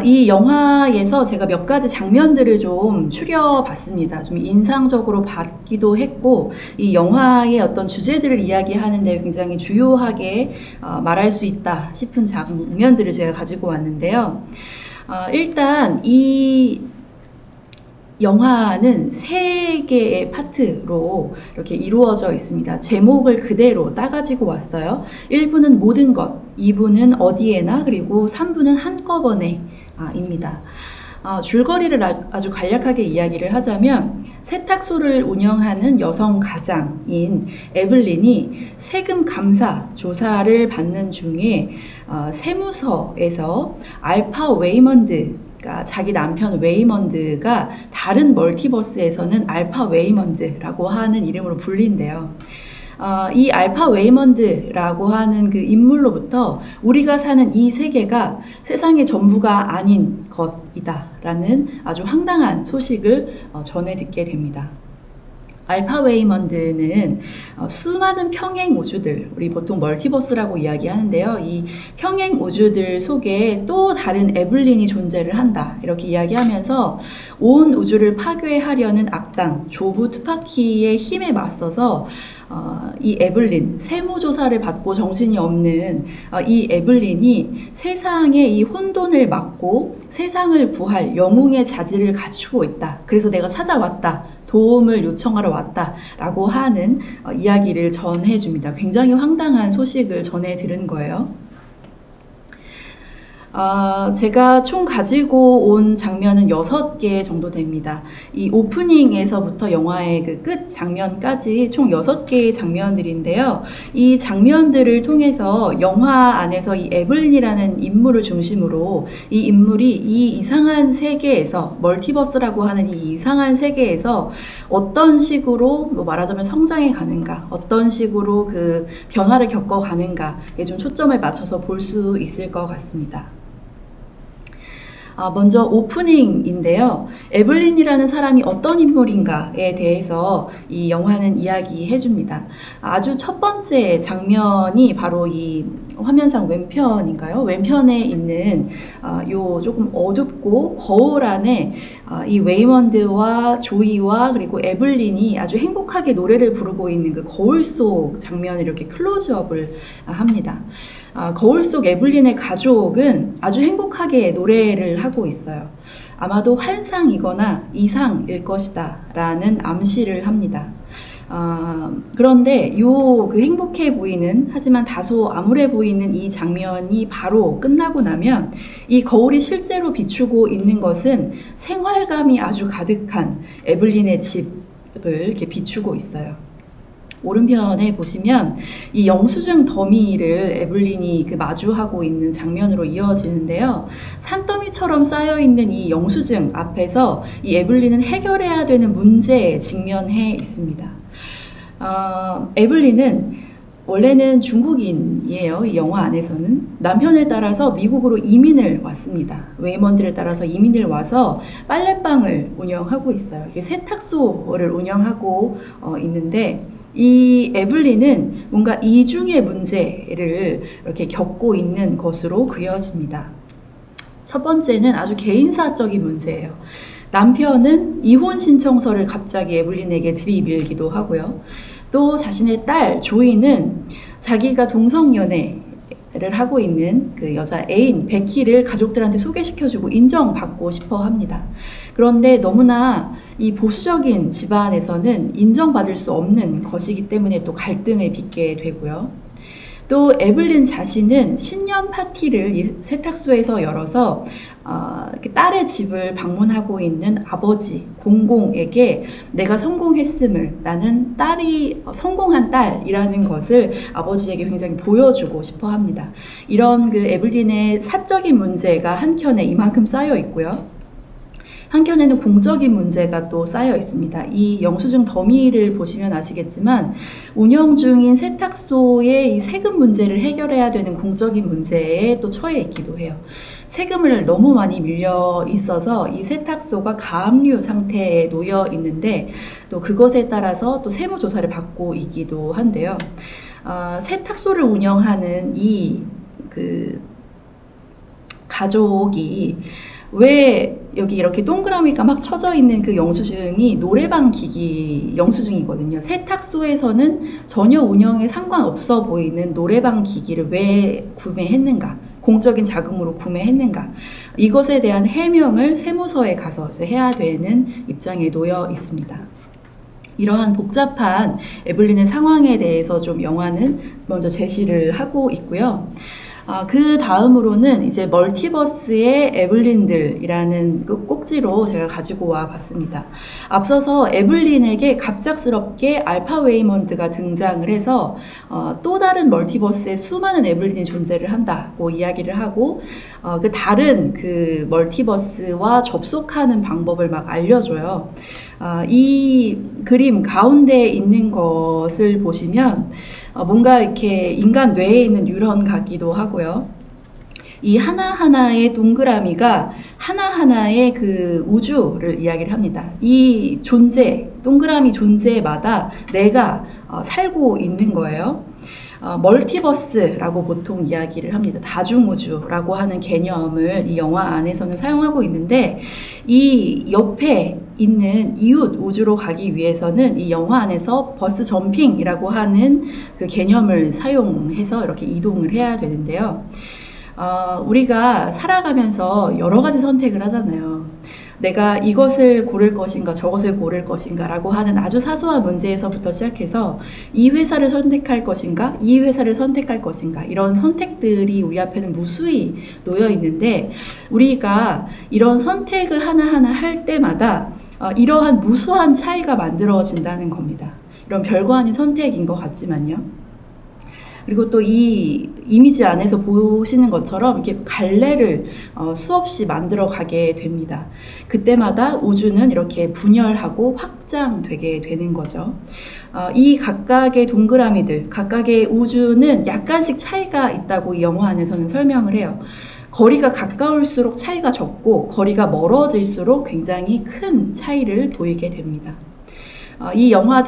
이 영화에서 제가 몇 가지 장면들을 좀 추려봤습니다. 좀 인상적으로 봤기도 했고, 이 영화의 어떤 주제들을 이야기하는데 굉장히 주요하게 말할 수 있다 싶은 장면들을 제가 가지고 왔는데요. 일단 이 영화는 3개의 파트로 이렇게 이루어져 있습니다. 제목을 그대로 따가지고 왔어요. 1부는 모든 것, 2부는 어디에나, 그리고 3부는 한꺼번에 입니다. 줄거리를 아주 간략하게 이야기를 하자면 세탁소를 운영하는 여성 가장인 에블린이 세금 감사 조사를 받는 중에 세무서에서 알파 웨이먼드 그러니까 자기 남편 웨이먼드가 다른 멀티버스에서는 알파 웨이먼드라고 하는 이름으로 불린대요. 이 알파 웨이먼드라고 하는 그 인물로부터 우리가 사는 이 세계가 세상의 전부가 아닌 것이다라는 아주 황당한 소식을 전해 듣게 됩니다. 알파 웨이먼드는 수많은 평행 우주들, 우리 보통 멀티버스라고 이야기하는데요. 이 평행 우주들 속에 또 다른 에블린이 존재를 한다, 이렇게 이야기하면서 온 우주를 파괴하려는 악당 조부 투파키의 힘에 맞서서 이 에블린, 세무조사를 받고 정신이 없는 이 에블린이 세상의 이 혼돈을 막고 세상을 구할 영웅의 자질을 갖추고 있다. 그래서 내가 찾아왔다. 도움을 요청하러 왔다라고 하는 이야기를 전해줍니다. 굉장히 황당한 소식을 전해 들은 거예요. 제가 총 가지고 온 장면은 6개 정도 됩니다. 이 오프닝에서부터 영화의 그 끝 장면까지 총 6개의 장면들인데요. 이 장면들을 통해서 영화 안에서 이 에블린이라는 인물을 중심으로 이 인물이 이 이상한 세계에서, 멀티버스라고 하는 이 이상한 세계에서 어떤 식으로 말하자면 성장해 가는가, 어떤 식으로 그 변화를 겪어 가는가에 좀 초점을 맞춰서 볼 수 있을 것 같습니다. 먼저 오프닝인데요. 에블린이라는 사람이 어떤 인물인가에 대해서 이 영화는 이야기해 줍니다. 아주 첫 번째 장면이 바로 이 화면상 왼편인가요? 왼편에 있는 요 조금 어둡고 거울 안에 이 웨이먼드와 조이와 그리고 에블린이 아주 행복하게 노래를 부르고 있는 그 거울 속 장면을 이렇게 클로즈업을 합니다. 거울 속 에블린의 가족은 아주 행복하게 노래를 하고 있어요. 아마도 환상이거나 이상일 것이다 라는 암시를 합니다. 그런데 그 행복해 보이는, 하지만 다소 암울해 보이는 이 장면이 바로 끝나고 나면 이 거울이 실제로 비추고 있는 것은 생활감이 아주 가득한 에블린의 집을 이렇게 비추고 있어요. 오른편에 보시면 이 영수증 더미를 에블린이 마주하고 있는 장면으로 이어지는데요. 산더미처럼 쌓여있는 이 영수증 앞에서 이 에블린은 해결해야 되는 문제에 직면해 있습니다. 에블린은 원래는 중국인이에요. 이 영화 안에서는. 남편을 따라서 미국으로 이민을 왔습니다. 웨이먼드를 따라서 이민을 와서 빨래방을 운영하고 있어요. 이게 세탁소를 운영하고 있는데, 이 에블린은 뭔가 이중의 문제를 이렇게 겪고 있는 것으로 그려집니다. 첫 번째는 아주 개인사적인 문제예요. 남편은 이혼 신청서를 갑자기 에블린에게 들이밀기도 하고요. 또 자신의 딸 조이는 자기가 동성연애를 하고 있는 그 여자 애인 베키를 가족들한테 소개시켜주고 인정받고 싶어 합니다. 그런데 너무나 이 보수적인 집안에서는 인정받을 수 없는 것이기 때문에 또 갈등을 빚게 되고요. 또 에블린 자신은 신년 파티를 이 세탁소에서 열어서 딸의 집을 방문하고 있는 아버지 공공에게 내가 성공했음을, 나는 딸이 성공한 딸이라는 것을 아버지에게 굉장히 보여주고 싶어 합니다. 이런 그 에블린의 사적인 문제가 한켠에 이만큼 쌓여 있고요. 한켠에는 공적인 문제가 또 쌓여 있습니다. 이 영수증 더미를 보시면 아시겠지만 운영 중인 세탁소의 이 세금 문제를 해결해야 되는 공적인 문제에 또 처해 있기도 해요. 세금을 너무 많이 밀려 있어서 이 세탁소가 가압류 상태에 놓여 있는데 또 그것에 따라서 또 세무조사를 받고 있기도 한데요. 세탁소를 운영하는 이 가족이 왜 여기 이렇게 동그라미가 막 쳐져 있는 그 영수증이 노래방 기기 영수증이거든요. 세탁소에서는 전혀 운영에 상관없어 보이는 노래방 기기를 왜 구매했는가, 공적인 자금으로 구매했는가, 이것에 대한 해명을 세무서에 가서 해야 되는 입장에 놓여 있습니다. 이러한 복잡한 에블린의 상황에 대해서 좀 영화는 먼저 제시를 하고 있고요. 그 다음으로는 이제 멀티버스의 에블린들이라는 그 꼭지로 제가 가지고 와 봤습니다. 앞서서 에블린에게 갑작스럽게 알파 웨이먼드가 등장을 해서 또 다른 멀티버스에 수많은 에블린이 존재를 한다고 이야기를 하고 그 다른 그 멀티버스와 접속하는 방법을 막 알려줘요. 이 그림 가운데 있는 것을 보시면 뭔가 이렇게 인간 뇌에 있는 뉴런 같기도 하고요. 이 하나하나의 동그라미가 하나하나의 그 우주를 이야기를 합니다. 이 존재, 동그라미 존재마다 내가 살고 있는 거예요. 멀티버스라고 보통 이야기를 합니다. 다중우주라고 하는 개념을 이 영화 안에서는 사용하고 있는데 이 옆에 있는 이웃 우주로 가기 위해서는 이 영화 안에서 버스 점핑이라고 하는 그 개념을 사용해서 이렇게 이동을 해야 되는데요. 우리가 살아가면서 여러 가지 선택을 하잖아요. 내가 이것을 고를 것인가 저것을 고를 것인가 라고 하는 아주 사소한 문제에서부터 시작해서 이 회사를 선택할 것인가 이 회사를 선택할 것인가 이런 선택들이 우리 앞에는 무수히 놓여 있는데 우리가 이런 선택을 하나하나 할 때마다 이러한 무수한 차이가 만들어진다는 겁니다. 이런 별거 아닌 선택인 것 같지만요. 그리고 또 이 이미지 안에서 보시는 것처럼 이렇게 갈래를 수없이 만들어 가게 됩니다. 그때마다 우주는 이렇게 분열하고 확장되게 되는 거죠. 이 각각의 동그라미들, 각각의 우주는 약간씩 차이가 있다고 이 영화 안에서는 설명을 해요. 거리가 가까울수록 차이가 적고 거리가 멀어질수록 굉장히 큰 차이를 보이게 됩니다. 이 영화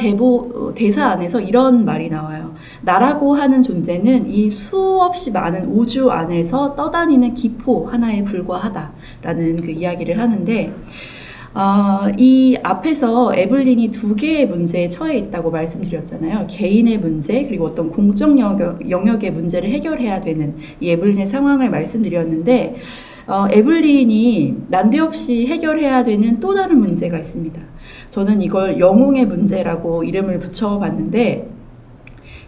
대사 안에서 이런 말이 나와요. 나라고 하는 존재는 이 수없이 많은 우주 안에서 떠다니는 기포 하나에 불과하다라는 그 이야기를 하는데 이 앞에서 에블린이 두 개의 문제에 처해 있다고 말씀드렸잖아요. 개인의 문제 그리고 어떤 공적 영역의 문제를 해결해야 되는 이 에블린의 상황을 말씀드렸는데 에블린이 난데없이 해결해야 되는 또 다른 문제가 있습니다. 저는 이걸 영웅의 문제라고 이름을 붙여봤는데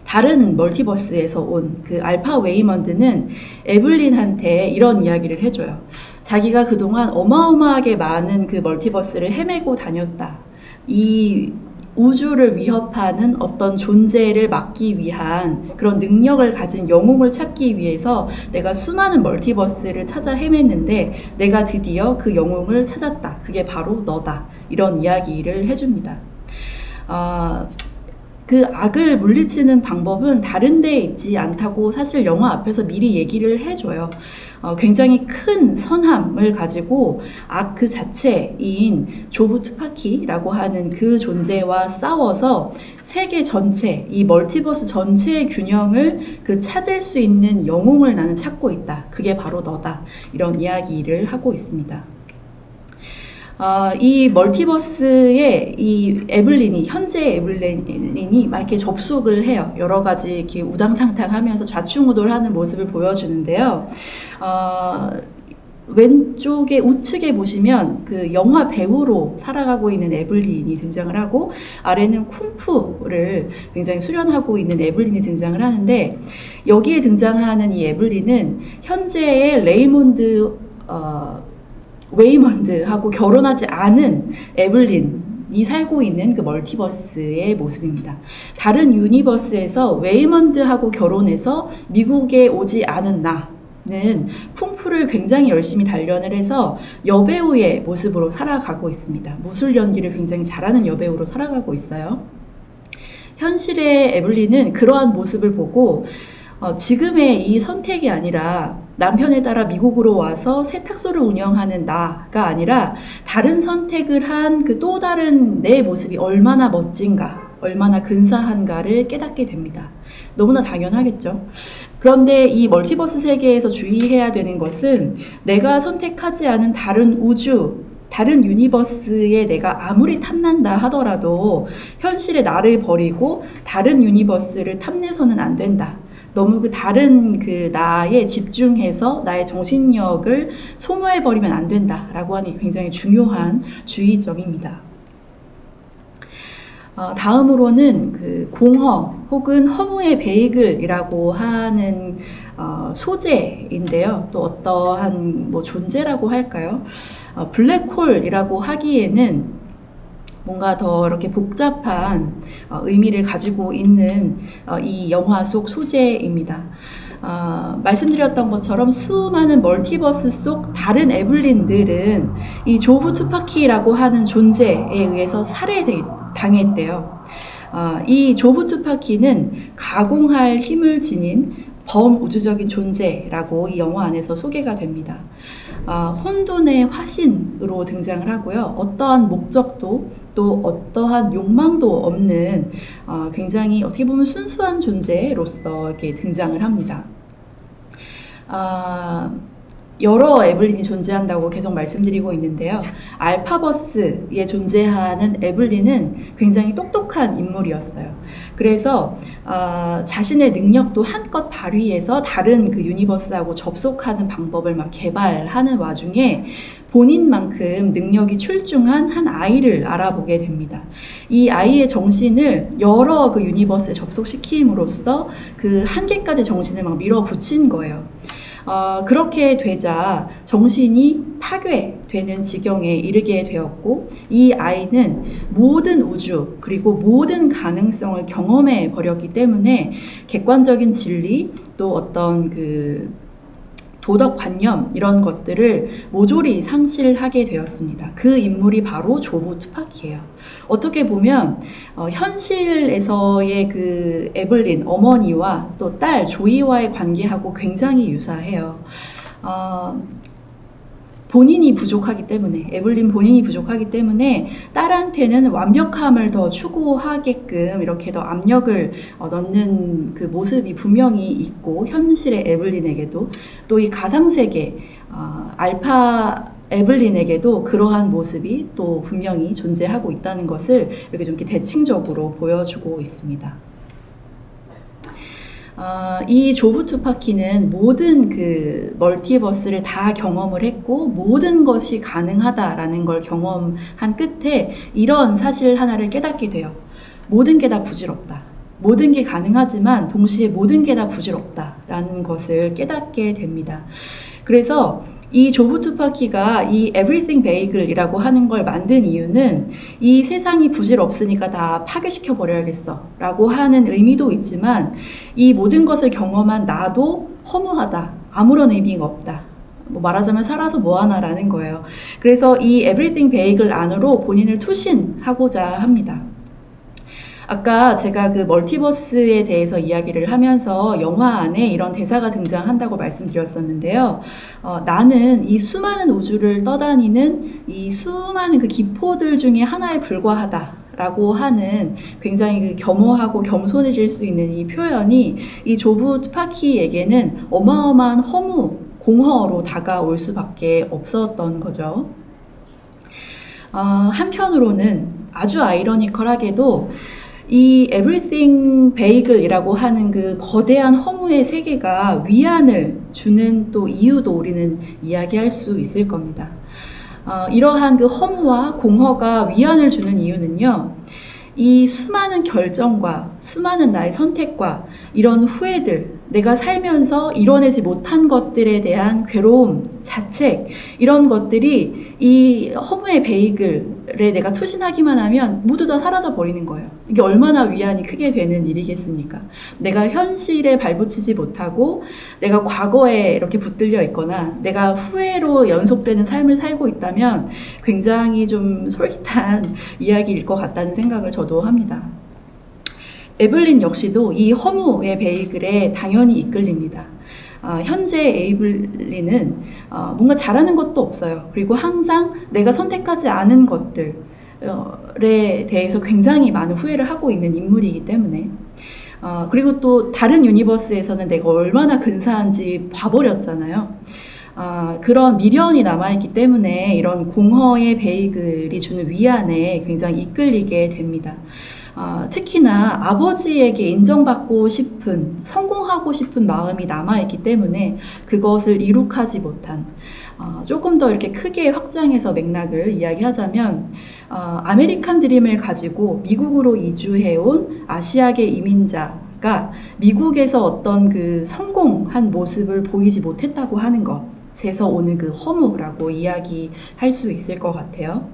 다른 멀티버스에서 온 그 알파 웨이먼드는 에블린한테 이런 이야기를 해줘요. 자기가 그동안 어마어마하게 많은 그 멀티버스를 헤매고 다녔다. 이 우주를 위협하는 어떤 존재를 막기 위한 그런 능력을 가진 영웅을 찾기 위해서 내가 수많은 멀티버스를 찾아 헤맸는데 내가 드디어 그 영웅을 찾았다. 그게 바로 너다. 이런 이야기를 해줍니다. 그 악을 물리치는 방법은 다른 데에 있지 않다고 사실 영화 앞에서 미리 얘기를 해줘요. 굉장히 큰 선함을 가지고 악 그 자체인 조브 투파키라고 하는 그 존재와 싸워서 세계 전체, 이 멀티버스 전체의 균형을 찾을 수 있는 영웅을 나는 찾고 있다. 그게 바로 너다. 이런 이야기를 하고 있습니다. 이 멀티버스에 이 에블린이, 현재 에블린이 막 이렇게 접속을 해요. 여러 가지 이렇게 우당탕탕 하면서 좌충우돌 하는 모습을 보여주는데요. 왼쪽에 우측에 보시면 그 영화 배우로 살아가고 있는 에블린이 등장을 하고 아래는 쿵푸를 굉장히 수련하고 있는 에블린이 등장을 하는데 여기에 등장하는 이 에블린은 현재의 레이몬드 웨이먼드하고 결혼하지 않은 에블린이 살고 있는 그 멀티버스의 모습입니다. 다른 유니버스에서 웨이먼드하고 결혼해서 미국에 오지 않은 나는 쿵푸를 굉장히 열심히 단련을 해서 여배우의 모습으로 살아가고 있습니다. 무술 연기를 굉장히 잘하는 여배우로 살아가고 있어요. 현실의 에블린은 그러한 모습을 보고 지금의 이 선택이 아니라 남편에 따라 미국으로 와서 세탁소를 운영하는 나가 아니라 다른 선택을 한 그 또 다른 내 모습이 얼마나 멋진가, 얼마나 근사한가를 깨닫게 됩니다. 너무나 당연하겠죠. 그런데 이 멀티버스 세계에서 주의해야 되는 것은 내가 선택하지 않은 다른 우주, 다른 유니버스에 내가 아무리 탐난다 하더라도 현실의 나를 버리고 다른 유니버스를 탐내서는 안 된다. 너무 그 다른 그 나에 집중해서 나의 정신력을 소모해버리면 안 된다라고 하는 게 굉장히 중요한 주의점입니다. 다음으로는 그 공허 혹은 허무의 베이글이라고 하는 소재인데요. 또 어떠한 뭐 존재라고 할까요? 블랙홀이라고 하기에는 뭔가 더 이렇게 복잡한 의미를 가지고 있는 이 영화 속 소재입니다. 말씀드렸던 것처럼 수많은 멀티버스 속 다른 에블린들은 이 조브 투파키라고 하는 존재에 의해서 살해당했대요. 이 조브 투파키는 가공할 힘을 지닌 범우주적인 존재라고 이 영화 안에서 소개가 됩니다. 혼돈의 화신으로 등장을 하고요. 어떠한 목적도 또 어떠한 욕망도 없는 굉장히 어떻게 보면 순수한 존재로서 이렇게 등장을 합니다. 여러 에블린이 존재한다고 계속 말씀드리고 있는데요. 알파버스에 존재하는 에블린은 굉장히 똑똑한 인물이었어요. 그래서 자신의 능력도 한껏 발휘해서 다른 그 유니버스하고 접속하는 방법을 막 개발하는 와중에 본인만큼 능력이 출중한 한 아이를 알아보게 됩니다. 이 아이의 정신을 여러 그 유니버스에 접속시킴으로써 그 한계까지 정신을 막 밀어붙인 거예요. 그렇게 되자 정신이 파괴되는 지경에 이르게 되었고, 이 아이는 모든 우주 그리고 모든 가능성을 경험해 버렸기 때문에 객관적인 진리 또 어떤 그 도덕관념 이런 것들을 모조리 상실하게 되었습니다. 그 인물이 바로 조브 투파키예요. 어떻게 보면 현실에서의 그 에블린 어머니와 또 딸 조이와의 관계하고 굉장히 유사해요. 본인이 부족하기 때문에, 에블린 본인이 부족하기 때문에 딸한테는 완벽함을 더 추구하게끔 이렇게 더 압력을 넣는 그 모습이 분명히 있고, 현실의 에블린에게도 또 이 가상세계 알파 에블린에게도 그러한 모습이 또 분명히 존재하고 있다는 것을 이렇게 좀 이렇게 대칭적으로 보여주고 있습니다. 이 조브 투파키는 모든 그 멀티버스를 다 경험을 했고 모든 것이 가능하다라는 걸 경험한 끝에 이런 사실 하나를 깨닫게 돼요. 모든 게 다 부질없다. 모든 게 가능하지만 동시에 모든 게 다 부질없다라는 것을 깨닫게 됩니다. 그래서 이 조브 투파키가 이 Everything Bagel이라고 하는 걸 만든 이유는 이 세상이 부질없으니까 다 파괴시켜 버려야겠어 라고 하는 의미도 있지만, 이 모든 것을 경험한 나도 허무하다, 아무런 의미가 없다, 뭐 말하자면 살아서 뭐하나 라는 거예요. 그래서 이 Everything Bagel 안으로 본인을 투신하고자 합니다. 아까 제가 그 멀티버스에 대해서 이야기를 하면서 영화 안에 이런 대사가 등장한다고 말씀드렸었는데요. 나는 이 수많은 우주를 떠다니는 이 수많은 그 기포들 중에 하나에 불과하다 라고 하는 굉장히 그 겸허하고 겸손해질 수 있는 이 표현이 이 조브 투파키에게는 어마어마한 허무, 공허로 다가올 수밖에 없었던 거죠. 한편으로는 아주 아이러니컬하게도 이 Everything Bagel이라고 하는 그 거대한 허무의 세계가 위안을 주는 또 이유도 우리는 이야기할 수 있을 겁니다. 이러한 그 허무와 공허가 위안을 주는 이유는요, 이 수많은 결정과 수많은 나의 선택과 이런 후회들, 내가 살면서 이뤄내지 못한 것들에 대한 괴로움, 자책, 이런 것들이 이 허무의 베이글에 내가 투신하기만 하면 모두 다 사라져 버리는 거예요. 이게 얼마나 위안이 크게 되는 일이겠습니까? 내가 현실에 발붙이지 못하고 내가 과거에 이렇게 붙들려 있거나 내가 후회로 연속되는 삶을 살고 있다면 굉장히 좀 솔깃한 이야기일 것 같다는 생각을 저도 합니다. 에블린 역시도 이 허무의 베이글에 당연히 이끌립니다. 현재 에블린은 뭔가 잘하는 것도 없어요. 그리고 항상 내가 선택하지 않은 것들에 대해서 굉장히 많은 후회를 하고 있는 인물이기 때문에, 그리고 또 다른 유니버스에서는 내가 얼마나 근사한지 봐버렸잖아요. 그런 미련이 남아있기 때문에 이런 공허의 베이글이 주는 위안에 굉장히 이끌리게 됩니다. 특히나 아버지에게 인정받고 싶은, 성공하고 싶은 마음이 남아있기 때문에 그것을 이룩하지 못한, 조금 더 이렇게 크게 확장해서 맥락을 이야기하자면, 아메리칸 드림을 가지고 미국으로 이주해온 아시아계 이민자 미국에서 어떤 그 성공한 모습을 보이지 못했다고 하는 것에서 오는 그 허무라고 이야기할 수 있을 것 같아요.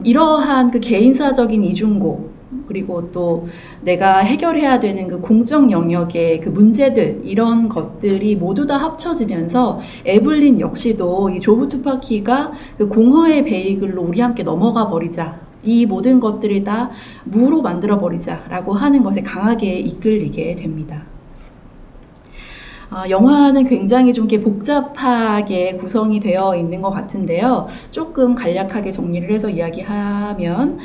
이러한 그 개인사적인 이중고, 그리고 또 내가 해결해야 되는 그 공적 영역의 그 문제들, 이런 것들이 모두 다 합쳐지면서 에블린 역시도 이 조브 투파키가 그 공허의 베이글로 우리 함께 넘어가 버리자, 이 모든 것들을 다 무로 만들어 버리자 라고 하는 것에 강하게 이끌리게 됩니다. 영화는 굉장히 좀 이렇게 복잡하게 구성이 되어 있는 것 같은데요. 조금 간략하게 정리를 해서 이야기하면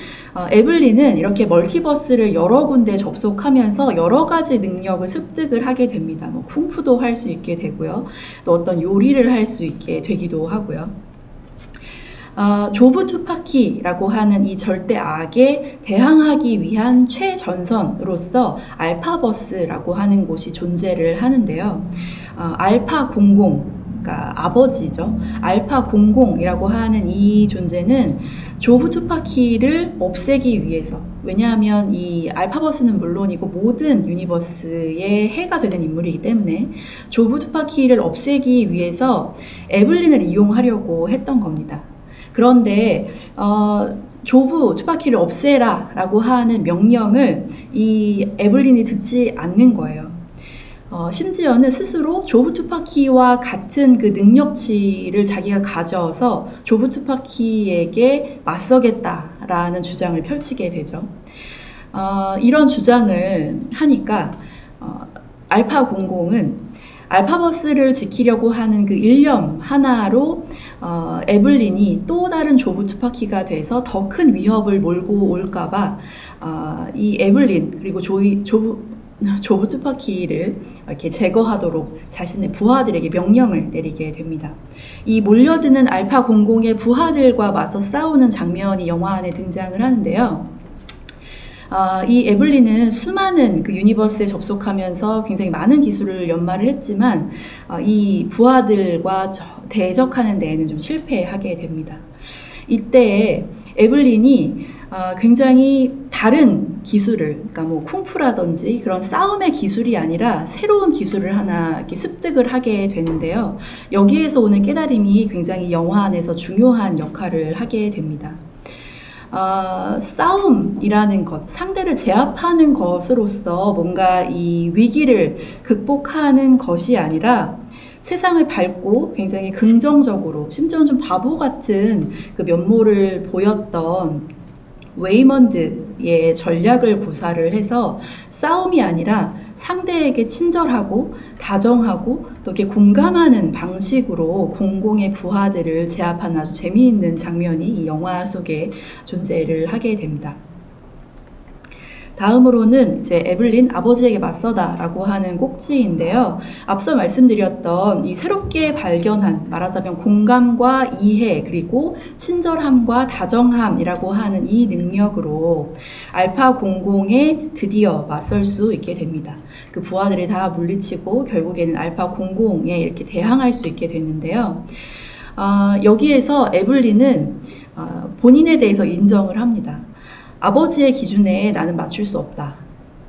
에블린은 이렇게 멀티버스를 여러 군데 접속하면서 여러 가지 능력을 습득을 하게 됩니다. 뭐 쿵푸도 할 수 있게 되고요. 또 어떤 요리를 할 수 있게 되기도 하고요. 조브 투파키라고 하는 이 절대 악에 대항하기 위한 최전선으로서 알파버스라고 하는 곳이 존재를 하는데요. 알파 00, 그러니까 아버지죠. 알파 00이라고 하는 이 존재는 조브 투파키를 없애기 위해서, 왜냐하면 이 알파버스는 물론이고 모든 유니버스의 해가 되는 인물이기 때문에 조브 투파키를 없애기 위해서 에블린을 이용하려고 했던 겁니다. 그런데 조브 투파키를 없애라 라고 하는 명령을 이 에블린이 듣지 않는 거예요. 심지어는 스스로 조브 투파키와 같은 그 능력치를 자기가 가져서 조브 투파키에게 맞서겠다라는 주장을 펼치게 되죠. 이런 주장을 하니까 알파 00은 알파버스를 지키려고 하는 그 일념 하나로 에블린이 또 다른 조브 투파키가 돼서 더 큰 위협을 몰고 올까봐 이 에블린 그리고 조브 투파키를 이렇게 제거하도록 자신의 부하들에게 명령을 내리게 됩니다. 이 몰려드는 알파 00의 부하들과 맞서 싸우는 장면이 영화 안에 등장을 하는데요. 이 에블린은 수많은 그 유니버스에 접속하면서 굉장히 많은 기술을 연마를 했지만 이 부하들과 대적하는 데에는 좀 실패하게 됩니다. 이때 에블린이 굉장히 다른 기술을, 그러니까 뭐 쿵푸라든지 그런 싸움의 기술이 아니라 새로운 기술을 하나 이렇게 습득을 하게 되는데요. 여기에서 오는 깨달음이 굉장히 영화 안에서 중요한 역할을 하게 됩니다. 싸움이라는 것, 상대를 제압하는 것으로서 뭔가 이 위기를 극복하는 것이 아니라 세상을 밝고 굉장히 긍정적으로, 심지어는 좀 바보 같은 그 면모를 보였던 웨이먼드의 전략을 구사를 해서 싸움이 아니라 상대에게 친절하고 다정하고 또 이렇게 공감하는 방식으로 공공의 부하들을 제압한 아주 재미있는 장면이 이 영화 속에 존재를 하게 됩니다. 다음으로는 이제 에블린 아버지에게 맞서다라고 하는 꼭지인데요. 앞서 말씀드렸던 이 새롭게 발견한, 말하자면 공감과 이해 그리고 친절함과 다정함이라고 하는 이 능력으로 알파 00에 드디어 맞설 수 있게 됩니다. 그 부하들이 다 물리치고 결국에는 알파 00에 이렇게 대항할 수 있게 됐는데요. 여기에서 에블린은 본인에 대해서 인정을 합니다. 아버지의 기준에 나는 맞출 수 없다.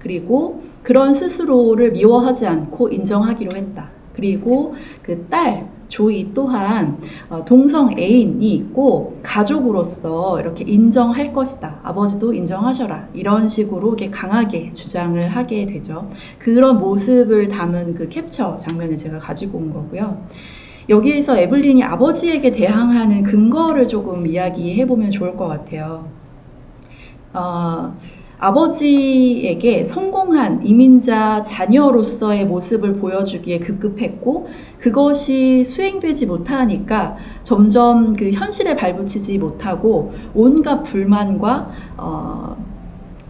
그리고 그런 스스로를 미워하지 않고 인정하기로 했다. 그리고 그 딸 조이 또한 동성 애인이 있고 가족으로서 이렇게 인정할 것이다. 아버지도 인정하셔라. 이런 식으로 이렇게 강하게 주장을 하게 되죠. 그런 모습을 담은 그 캡처 장면을 제가 가지고 온 거고요. 여기에서 에블린이 아버지에게 대항하는 근거를 조금 이야기해보면 좋을 것 같아요. 아버지에게 성공한 이민자 자녀로서의 모습을 보여주기에 급급했고 그것이 수행되지 못하니까 점점 그 현실에 발붙이지 못하고 온갖 불만과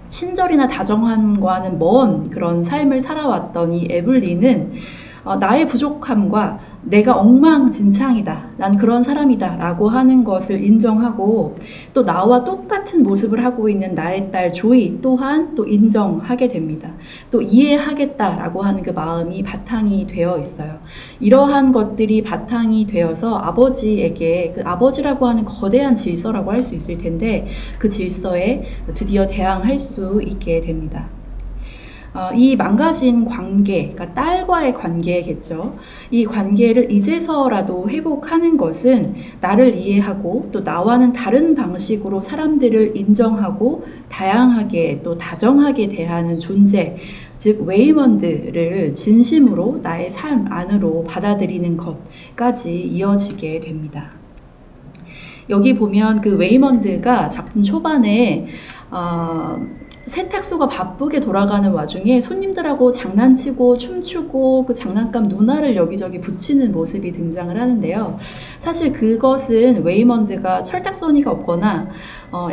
친절이나 다정함과는 먼 그런 삶을 살아왔던 이 에블린은 나의 부족함과 내가 엉망진창이다, 난 그런 사람이다 라고 하는 것을 인정하고 또 나와 똑같은 모습을 하고 있는 나의 딸 조이 또한 또 인정하게 됩니다. 또 이해하겠다라고 하는 그 마음이 바탕이 되어 있어요. 이러한 것들이 바탕이 되어서 아버지에게, 그 아버지라고 하는 거대한 질서라고 할 수 있을 텐데 그 질서에 드디어 대항할 수 있게 됩니다. 이 망가진 관계, 그러니까 딸과의 관계겠죠. 이 관계를 이제서라도 회복하는 것은 나를 이해하고 또 나와는 다른 방식으로 사람들을 인정하고 다양하게 또 다정하게 대하는 존재, 즉 웨이먼드를 진심으로 나의 삶 안으로 받아들이는 것까지 이어지게 됩니다. 여기 보면 그 웨이먼드가 작품 초반에 세탁소가 바쁘게 돌아가는 와중에 손님들하고 장난치고 춤추고 그 장난감 누나를 여기저기 붙이는 모습이 등장을 하는데요. 사실 그것은 웨이먼드가 철딱서니가 없거나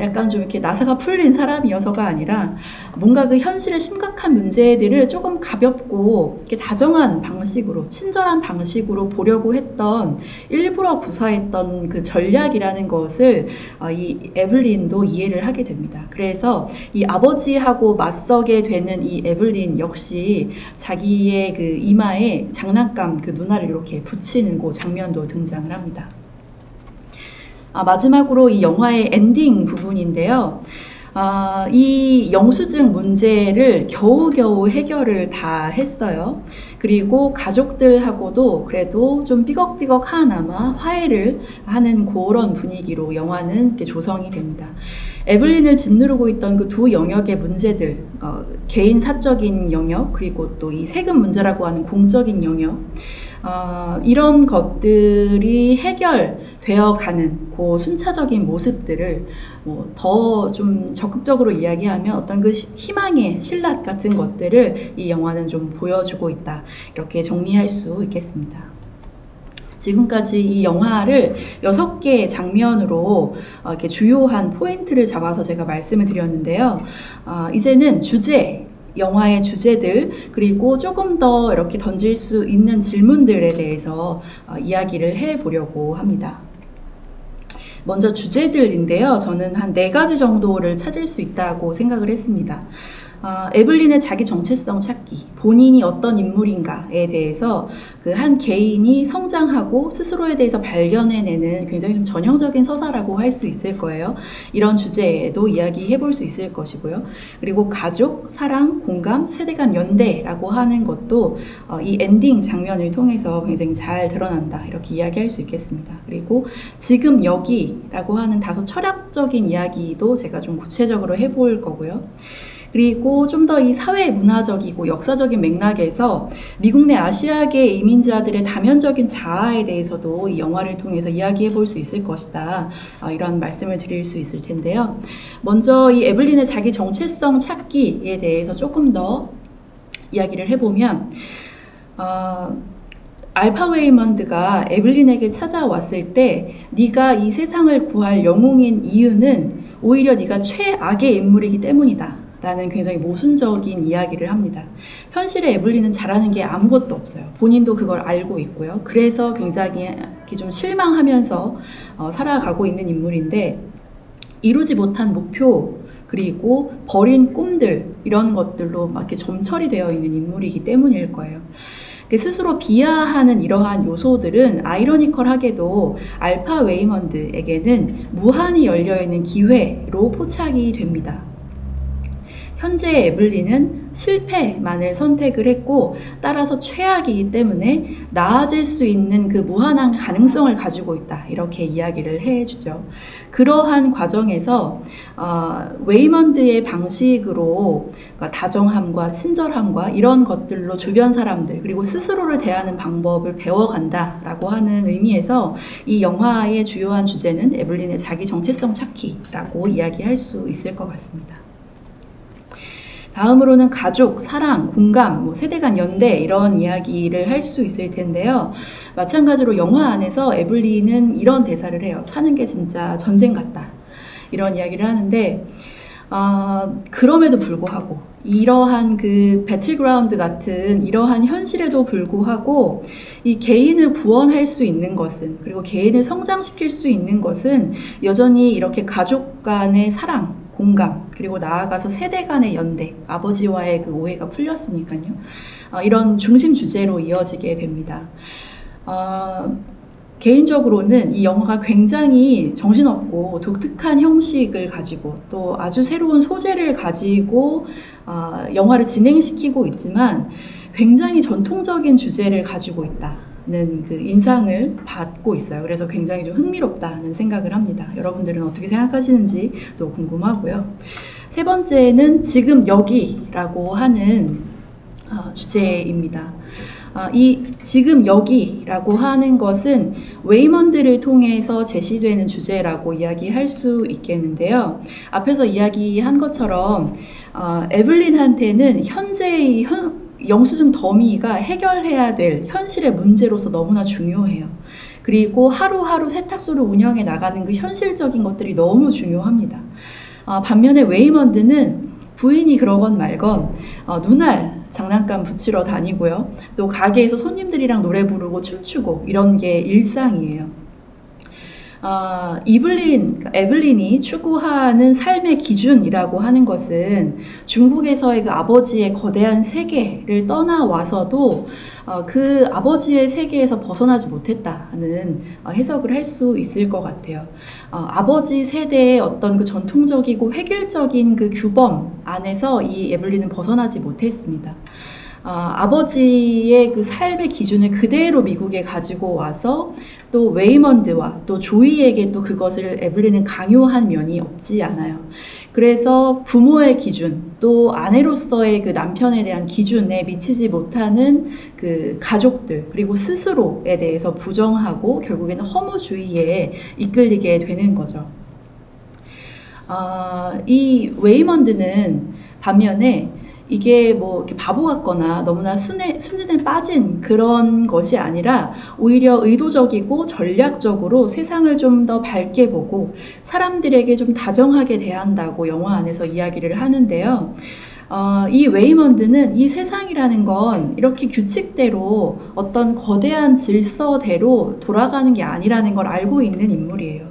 약간 좀 이렇게 나사가 풀린 사람이어서가 아니라 뭔가 그 현실의 심각한 문제들을 조금 가볍고 이렇게 다정한 방식으로 친절한 방식으로 보려고 했던 일부러 구사했던 그 전략이라는 것을 이 에블린도 이해를 하게 됩니다. 그래서 이 아버지하고 맞서게 되는 이 에블린 역시 자기의 그 이마에 장난감 그 누나를 이렇게 붙이는 그 장면도 등장을 합니다. 마지막으로 이 영화의 엔딩 부분인데요. 이 영수증 문제를 겨우겨우 해결을 다 했어요. 그리고 가족들하고도 그래도 좀 삐걱삐걱하나마 화해를 하는 그런 분위기로 영화는 이렇게 조성이 됩니다. 에블린을 짓누르고 있던 그 두 영역의 문제들, 개인 사적인 영역, 그리고 또 이 세금 문제라고 하는 공적인 영역, 이런 것들이 해결되어 가는 그 순차적인 모습들을 더 좀 적극적으로 이야기하면 어떤 그 희망의 신라 같은 것들을 이 영화는 좀 보여주고 있다. 이렇게 정리할 수 있겠습니다. 지금까지 이 영화를 6개의 장면으로 이렇게 주요한 포인트를 잡아서 제가 말씀을 드렸는데요. 이제는 영화의 주제들, 그리고 조금 더 이렇게 던질 수 있는 질문들에 대해서 이야기를 해보려고 합니다. 먼저 주제들인데요. 저는 한 4가지 정도를 찾을 수 있다고 생각을 했습니다. 에블린의 자기 정체성 찾기, 본인이 어떤 인물인가에 대해서 그 한 개인이 성장하고 스스로에 대해서 발견해내는 굉장히 좀 전형적인 서사라고 할 수 있을 거예요. 이런 주제에도 이야기해 볼 수 있을 것이고요. 그리고 가족, 사랑, 공감, 세대 간 연대라고 하는 것도 이 엔딩 장면을 통해서 굉장히 잘 드러난다. 이렇게 이야기할 수 있겠습니다. 그리고 지금 여기라고 하는 다소 철학적인 이야기도 제가 좀 구체적으로 해볼 거고요. 그리고 좀 더 이 사회 문화적이고 역사적인 맥락에서 미국 내 아시아계 이민자들의 다면적인 자아에 대해서도 이 영화를 통해서 이야기해 볼 수 있을 것이다. 이런 말씀을 드릴 수 있을 텐데요. 먼저 이 에블린의 자기 정체성 찾기에 대해서 조금 더 이야기를 해보면 알파 웨이먼드가 에블린에게 찾아왔을 때 네가 이 세상을 구할 영웅인 이유는 오히려 네가 최악의 인물이기 때문이다. 라는 굉장히 모순적인 이야기를 합니다. 현실에 에블린은 잘하는 게 아무것도 없어요. 본인도 그걸 알고 있고요. 그래서 굉장히 좀 실망하면서 살아가고 있는 인물인데 이루지 못한 목표 그리고 버린 꿈들 이런 것들로 막 이렇게 점철이 되어 있는 인물이기 때문일 거예요. 스스로 비하하는 이러한 요소들은 아이러니컬하게도 알파 웨이먼드에게는 무한히 열려있는 기회로 포착이 됩니다. 현재 에블린은 실패만을 선택을 했고 따라서 최악이기 때문에 나아질 수 있는 그 무한한 가능성을 가지고 있다. 이렇게 이야기를 해주죠. 그러한 과정에서 웨이먼드의 방식으로 그러니까 다정함과 친절함과 이런 것들로 주변 사람들 그리고 스스로를 대하는 방법을 배워간다라고 하는 의미에서 이 영화의 주요한 주제는 에블린의 자기 정체성 찾기라고 이야기할 수 있을 것 같습니다. 다음으로는 가족, 사랑, 공감, 세대 간 연대 이런 이야기를 할 수 있을 텐데요. 마찬가지로 영화 안에서 에블린은 이런 대사를 해요. 사는 게 진짜 전쟁 같다. 이런 이야기를 하는데 그럼에도 불구하고 이러한 그 배틀그라운드 같은 이러한 현실에도 불구하고 이 개인을 구원할 수 있는 것은 그리고 개인을 성장시킬 수 있는 것은 여전히 이렇게 가족 간의 사랑 공감 그리고 나아가서 세대 간의 연대 아버지와의 그 오해가 풀렸으니까요. 이런 중심 주제로 이어지게 됩니다. 개인적으로는 이 영화가 굉장히 정신없고 독특한 형식을 가지고 또 아주 새로운 소재를 가지고 영화를 진행시키고 있지만 굉장히 전통적인 주제를 가지고 있다는 그 인상을 받고 있어요. 그래서 굉장히 좀 흥미롭다는 생각을 합니다. 여러분들은 어떻게 생각하시는지 또 궁금하고요. 세 번째는 지금 여기라고 하는 주제입니다. 이 지금 여기라고 하는 것은 웨이먼드를 통해서 제시되는 주제라고 이야기할 수 있겠는데요. 앞에서 이야기한 것처럼 에블린한테는 현재의 영수증 더미가 해결해야 될 현실의 문제로서 너무나 중요해요. 그리고 하루하루 세탁소를 운영해 나가는 그 현실적인 것들이 너무 중요합니다. 반면에 웨이먼드는 부인이 그러건 말건 눈알 장난감 붙이러 다니고요. 또 가게에서 손님들이랑 노래 부르고 춤추고 이런 게 일상이에요. 에블린이 추구하는 삶의 기준이라고 하는 것은 중국에서의 그 아버지의 거대한 세계를 떠나와서도 그 아버지의 세계에서 벗어나지 못했다는 해석을 할 수 있을 것 같아요. 아버지 세대의 어떤 그 전통적이고 획일적인 그 규범 안에서 이 에블린은 벗어나지 못했습니다. 아버지의 그 삶의 기준을 그대로 미국에 가지고 와서 또 웨이먼드와 또 조이에게 또 그것을 에블린은 강요한 면이 없지 않아요. 그래서 부모의 기준, 또 아내로서의 그 남편에 대한 기준에 미치지 못하는 그 가족들, 그리고 스스로에 대해서 부정하고 결국에는 허무주의에 이끌리게 되는 거죠. 이 웨이먼드는 반면에 이게 뭐 이렇게 바보 같거나 너무나 순진에 빠진 그런 것이 아니라 오히려 의도적이고 전략적으로 세상을 좀 더 밝게 보고 사람들에게 좀 다정하게 대한다고 영화 안에서 이야기를 하는데요. 이 웨이먼드는 이 세상이라는 건 이렇게 규칙대로 어떤 거대한 질서대로 돌아가는 게 아니라는 걸 알고 있는 인물이에요.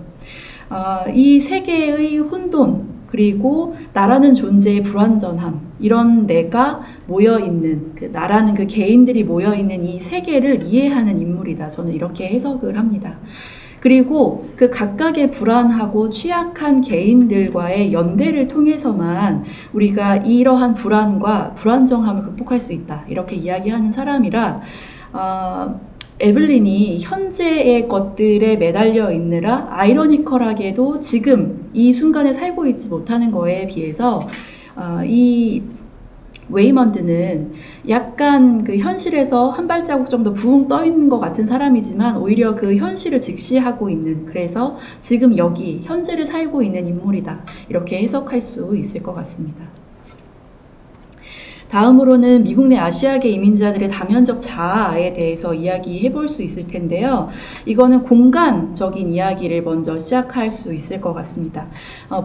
이 세계의 혼돈, 그리고 나라는 존재의 불완전함, 이런 내가 모여있는, 나라는 그 개인들이 모여있는 이 세계를 이해하는 인물이다. 저는 이렇게 해석을 합니다. 그리고 그 각각의 불안하고 취약한 개인들과의 연대를 통해서만 우리가 이러한 불안과 불안정함을 극복할 수 있다. 이렇게 이야기하는 사람이라 에블린이 현재의 것들에 매달려 있느라 아이러니컬하게도 지금 이 순간에 살고 있지 못하는 거에 비해서 이 웨이먼드는 약간 그 현실에서 한 발자국 정도 부흥 떠 있는 것 같은 사람이지만 오히려 그 현실을 직시하고 있는, 그래서 지금 여기 현재를 살고 있는 인물이다. 이렇게 해석할 수 있을 것 같습니다. 다음으로는 미국 내 아시아계 이민자들의 다면적 자아에 대해서 이야기해 볼 수 있을 텐데요. 이거는 공간적인 이야기를 먼저 시작할 수 있을 것 같습니다.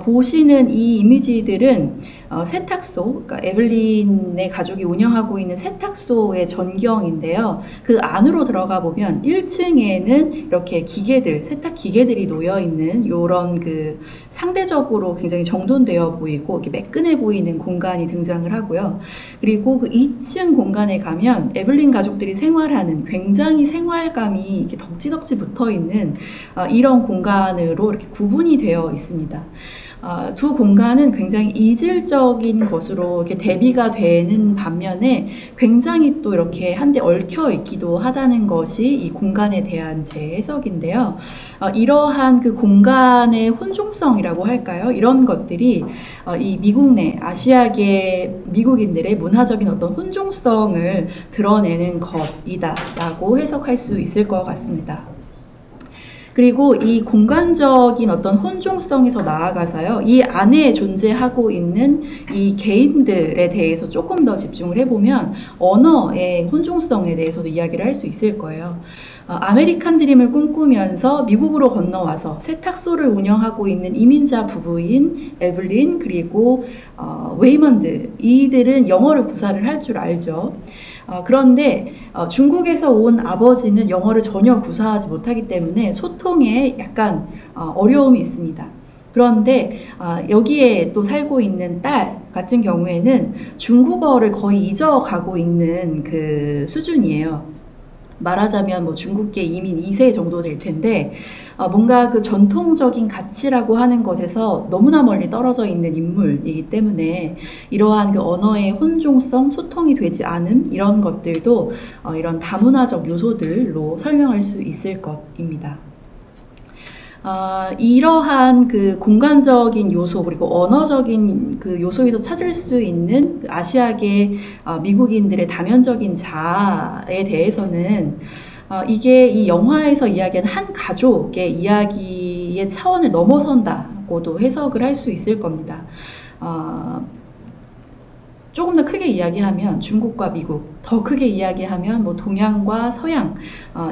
보시는 이 이미지들은 세탁소, 그러니까 에블린의 가족이 운영하고 있는 세탁소의 전경인데요. 그 안으로 들어가 보면 1층에는 이렇게 기계들, 세탁 기계들이 놓여 있는 이런 그 상대적으로 굉장히 정돈되어 보이고 이렇게 매끈해 보이는 공간이 등장을 하고요. 그리고 그 2층 공간에 가면 에블린 가족들이 생활하는 굉장히 생활감이 이렇게 덕지덕지 붙어 있는 이런 공간으로 이렇게 구분이 되어 있습니다. 두 공간은 굉장히 이질적인 것으로 이렇게 대비가 되는 반면에 굉장히 또 이렇게 한데 얽혀 있기도 하다는 것이 이 공간에 대한 제 해석인데요. 이러한 그 공간의 혼종성이라고 할까요? 이런 것들이 이 미국 내 아시아계 미국인들의 문화적인 어떤 혼종성을 드러내는 것이다라고 해석할 수 있을 것 같습니다. 그리고 이 공간적인 어떤 혼종성에서 나아가서요, 이 안에 존재하고 있는 이 개인들에 대해서 조금 더 집중을 해보면 언어의 혼종성에 대해서도 이야기를 할 수 있을 거예요. 아메리칸 드림을 꿈꾸면서 미국으로 건너와서 세탁소를 운영하고 있는 이민자 부부인 에블린 그리고 웨이먼드, 이들은 영어를 구사를 할 줄 알죠. 그런데 중국에서 온 아버지는 영어를 전혀 구사하지 못하기 때문에 소통에 약간 어려움이 있습니다. 그런데 여기에 또 살고 있는 딸 같은 경우에는 중국어를 거의 잊어가고 있는 그 수준이에요. 말하자면 뭐 중국계 이민 2세 정도 될 텐데 뭔가 그 전통적인 가치라고 하는 것에서 너무나 멀리 떨어져 있는 인물이기 때문에 이러한 그 언어의 혼종성, 소통이 되지 않음 이런 것들도 이런 다문화적 요소들로 설명할 수 있을 것입니다. 이러한 그 공간적인 요소 그리고 언어적인 그 요소에서 찾을 수 있는 그 아시아계 미국인들의 다면적인 자아에 대해서는 이게 이 영화에서 이야기하는 한 가족의 이야기의 차원을 넘어선다고도 해석을 할 수 있을 겁니다. 조금 더 크게 이야기하면 중국과 미국, 더 크게 이야기하면 뭐 동양과 서양,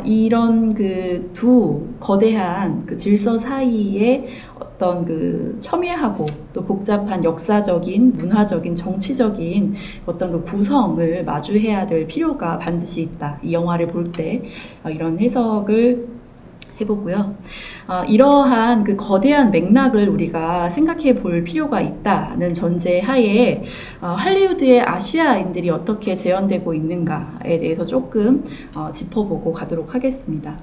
이런 그 두 거대한 그 질서 사이에 어떤 그 첨예하고 또 복잡한 역사적인, 문화적인, 정치적인 어떤 그 구성을 마주해야 될 필요가 반드시 있다. 이 영화를 볼 때 이런 해석을 해보고요. 이러한 그 거대한 맥락을 우리가 생각해 볼 필요가 있다는 전제 하에 할리우드의 아시아인들이 어떻게 재현되고 있는가에 대해서 조금 짚어보고 가도록 하겠습니다.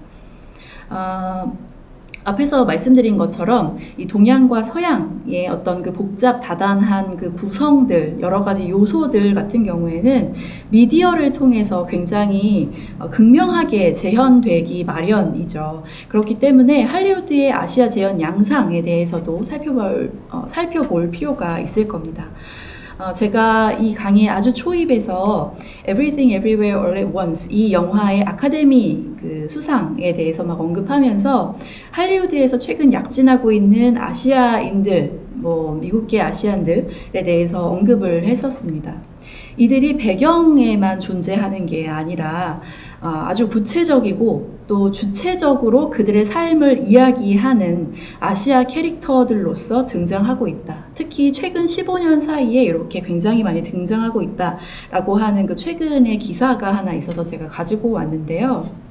앞에서 말씀드린 것처럼 이 동양과 서양의 어떤 그 복잡 다단한 그 구성들, 여러 가지 요소들 같은 경우에는 미디어를 통해서 굉장히 극명하게 재현되기 마련이죠. 그렇기 때문에 할리우드의 아시아 재현 양상에 대해서도 살펴볼 필요가 있을 겁니다. 제가 이 강의 아주 초입에서 Everything Everywhere All at Once 이 영화의 아카데미 그 수상에 대해서 막 언급하면서 할리우드에서 최근 약진하고 있는 아시아인들, 뭐 미국계 아시안들에 대해서 언급을 했었습니다. 이들이 배경에만 존재하는 게 아니라 아주 구체적이고 또 주체적으로 그들의 삶을 이야기하는 아시아 캐릭터들로서 등장하고 있다. 특히 최근 15년 사이에 이렇게 굉장히 많이 등장하고 있다라고 하는 그 최근의 기사가 하나 있어서 제가 가지고 왔는데요.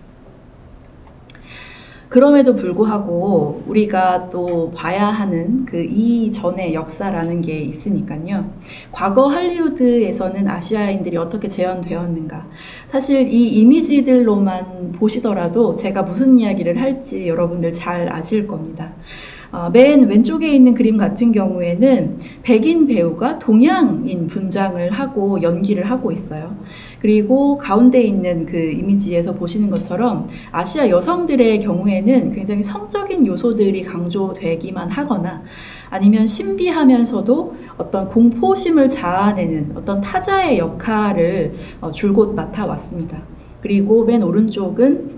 그럼에도 불구하고 우리가 또 봐야 하는 그 이전의 역사라는 게 있으니까요. 과거 할리우드에서는 아시아인들이 어떻게 재현되었는가. 사실 이 이미지들로만 보시더라도 제가 무슨 이야기를 할지 여러분들 잘 아실 겁니다. 맨 왼쪽에 있는 그림 같은 경우에는 백인 배우가 동양인 분장을 하고 연기를 하고 있어요. 그리고 가운데 있는 그 이미지에서 보시는 것처럼 아시아 여성들의 경우에는 굉장히 성적인 요소들이 강조되기만 하거나 아니면 신비하면서도 어떤 공포심을 자아내는 어떤 타자의 역할을 줄곧 맡아왔습니다. 그리고 맨 오른쪽은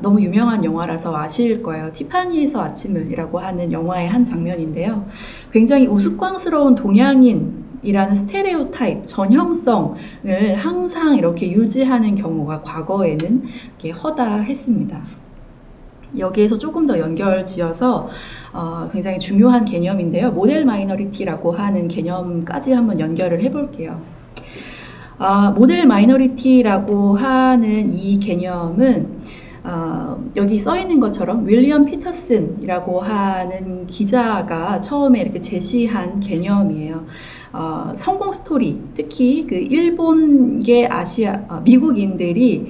너무 유명한 영화라서 아실 거예요. 티파니에서 아침을 이라고 하는 영화의 한 장면인데요. 굉장히 우스꽝스러운 동양인이라는 스테레오타입, 전형성을 항상 이렇게 유지하는 경우가 과거에는 이렇게 허다했습니다. 여기에서 조금 더 연결 지어서 굉장히 중요한 개념인데요. 모델 마이너리티라고 하는 개념까지 한번 연결을 해볼게요. 모델 마이너리티라고 하는 이 개념은 여기 써 있는 것처럼 윌리엄 피터슨이라고 하는 기자가 처음에 이렇게 제시한 개념이에요. 성공 스토리, 특히 그 일본계 미국인들이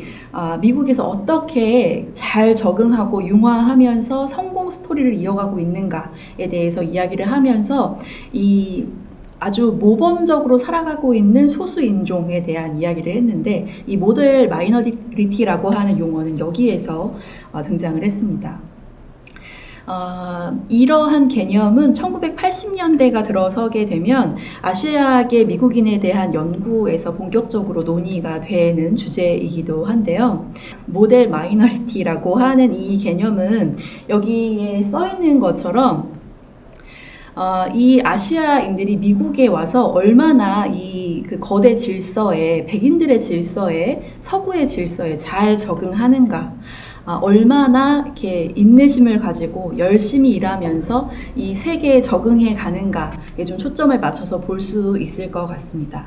미국에서 어떻게 잘 적응하고 융화하면서 성공 스토리를 이어가고 있는가에 대해서 이야기를 하면서 이 아주 모범적으로 살아가고 있는 소수 인종에 대한 이야기를 했는데 이 모델 마이너리티라고 하는 용어는 여기에서 등장을 했습니다. 이러한 개념은 1980년대가 들어서게 되면 아시아계 미국인에 대한 연구에서 본격적으로 논의가 되는 주제이기도 한데요. 모델 마이너리티라고 하는 이 개념은 여기에 써 있는 것처럼 이 아시아인들이 미국에 와서 얼마나 이 그 거대 질서에, 백인들의 질서에, 서구의 질서에 잘 적응하는가, 얼마나 이렇게 인내심을 가지고 열심히 일하면서 이 세계에 적응해 가는가에 좀 초점을 맞춰서 볼 수 있을 것 같습니다.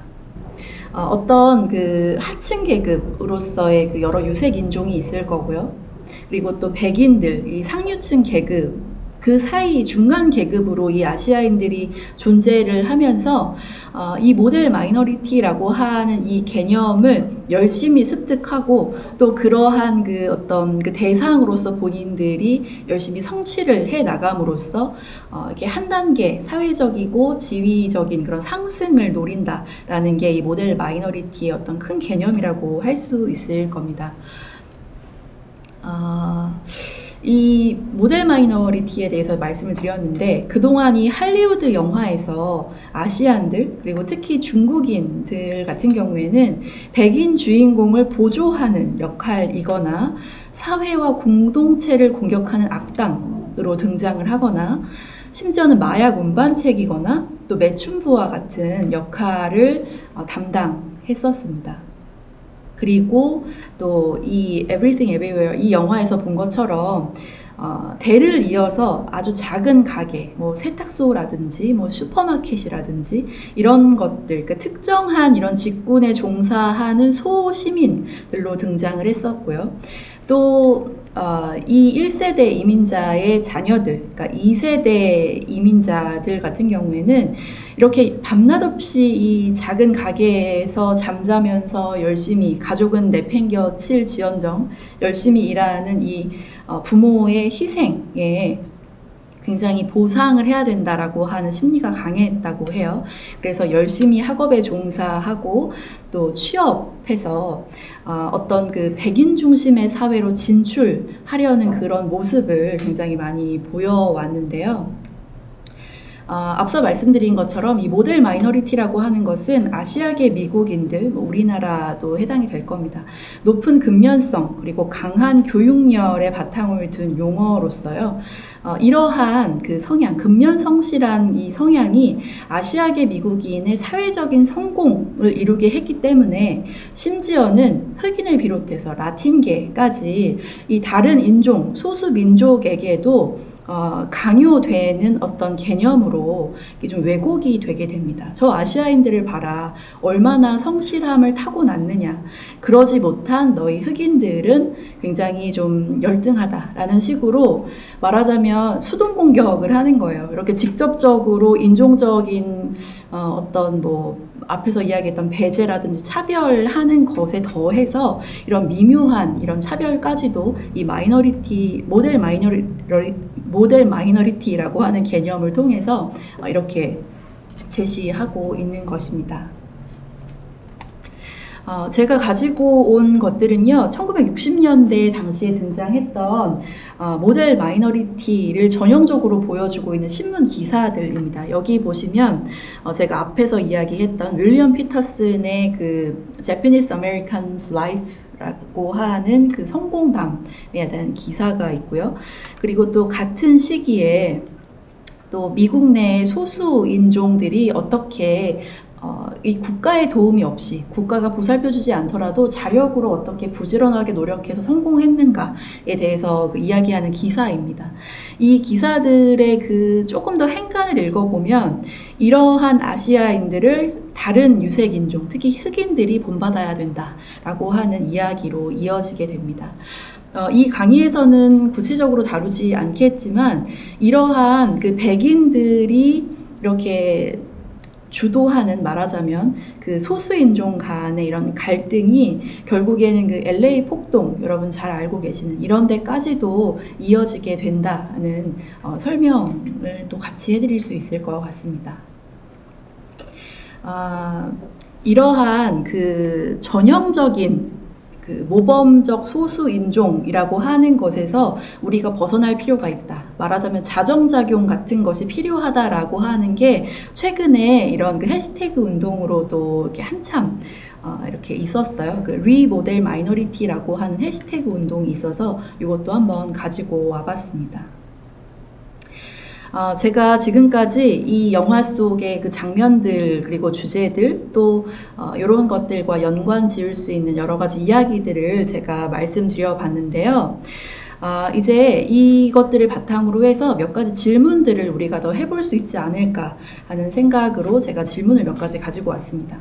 어떤 그 하층 계급으로서의 그 여러 유색 인종이 있을 거고요. 그리고 또 백인들, 이 상류층 계급, 그 사이 중간 계급으로 이 아시아인들이 존재를 하면서 이 모델 마이너리티라고 하는 이 개념을 열심히 습득하고 또 그러한 그 어떤 그 대상으로서 본인들이 열심히 성취를 해 나감으로써 이렇게 한 단계 사회적이고 지위적인 그런 상승을 노린다라는 게 이 모델 마이너리티의 어떤 큰 개념이라고 할 수 있을 겁니다. 이 모델 마이너리티에 대해서 말씀을 드렸는데 그동안 이 할리우드 영화에서 아시안들 그리고 특히 중국인들 같은 경우에는 백인 주인공을 보조하는 역할이거나 사회와 공동체를 공격하는 악당으로 등장을 하거나 심지어는 마약 운반책이거나 또 매춘부와 같은 역할을 담당했었습니다. 그리고 또 이 Everything Everywhere 이 영화에서 본 것처럼 대를 이어서 아주 작은 가게, 뭐 세탁소라든지 뭐 슈퍼마켓이라든지 이런 것들, 그 특정한 이런 직군에 종사하는 소시민들로 등장을 했었고요. 또 이 1세대 이민자의 자녀들, 그러니까 2세대 이민자들 같은 경우에는 이렇게 밤낮 없이 이 작은 가게에서 잠자면서 열심히 가족은 내팽겨 칠지언정 열심히 일하는 이 부모의 희생에 굉장히 보상을 해야 된다라고 하는 심리가 강했다고 해요. 그래서 열심히 학업에 종사하고 또 취업해서 어떤 그 백인 중심의 사회로 진출하려는 그런 모습을 굉장히 많이 보여왔는데요. 앞서 말씀드린 것처럼 이 모델 마이너리티라고 하는 것은 아시아계 미국인들, 뭐 우리나라도 해당이 될 겁니다. 높은 근면성 그리고 강한 교육열의 바탕을 둔 용어로서요. 이러한 그 성향, 근면성실한 이 성향이 아시아계 미국인의 사회적인 성공을 이루게 했기 때문에 심지어는 흑인을 비롯해서 라틴계까지 이 다른 인종, 소수 민족에게도 강요되는 어떤 개념으로 좀 왜곡이 되게 됩니다. 저 아시아인들을 봐라. 얼마나 성실함을 타고났느냐. 그러지 못한 너희 흑인들은 굉장히 좀 열등하다라는 식으로 말하자면 수동 공격을 하는 거예요. 이렇게 직접적으로 인종적인 어떤 뭐 앞에서 이야기했던 배제라든지 차별하는 것에 더해서 이런 미묘한 이런 차별까지도 이 마이너리티, 모델 마이너리티라고 하는 개념을 통해서 이렇게 제시하고 있는 것입니다. 제가 가지고 온 것들은요, 1960년대 당시에 등장했던 모델 마이너리티를 전형적으로 보여주고 있는 신문 기사들입니다. 여기 보시면 제가 앞에서 이야기했던 윌리엄 피터슨의 그 Japanese Americans Life 라고 하는 그 성공담에 대한 기사가 있고요. 그리고 또 같은 시기에 또 미국 내 소수 인종들이 어떻게 이 국가의 도움이 없이 국가가 보살펴주지 않더라도 자력으로 어떻게 부지런하게 노력해서 성공했는가에 대해서 그 이야기하는 기사입니다. 이 기사들의 그 조금 더 행간을 읽어보면 이러한 아시아인들을 다른 유색인종, 특히 흑인들이 본받아야 된다라고 하는 이야기로 이어지게 됩니다. 이 강의에서는 구체적으로 다루지 않겠지만 이러한 그 백인들이 이렇게 주도하는 말하자면 그 소수인종 간의 이런 갈등이 결국에는 그 LA 폭동 여러분 잘 알고 계시는 이런 데까지도 이어지게 된다는 설명을 또 같이 해드릴 수 있을 것 같습니다. 이러한 그 전형적인 그 모범적 소수인종이라고 하는 것에서 우리가 벗어날 필요가 있다. 말하자면 자정작용 같은 것이 필요하다라고 하는 게 최근에 이런 그 해시태그 운동으로도 이렇게 한참 이렇게 있었어요. 그 리모델 마이너리티라고 하는 해시태그 운동이 있어서 이것도 한번 가지고 와봤습니다. 제가 지금까지 이 영화 속의 그 장면들 그리고 주제들 또 이런 것들과 연관 지을 수 있는 여러 가지 이야기들을 제가 말씀드려 봤는데요. 이제 이것들을 바탕으로 해서 몇 가지 질문들을 우리가 더 해볼 수 있지 않을까 하는 생각으로 제가 질문을 몇 가지 가지고 왔습니다.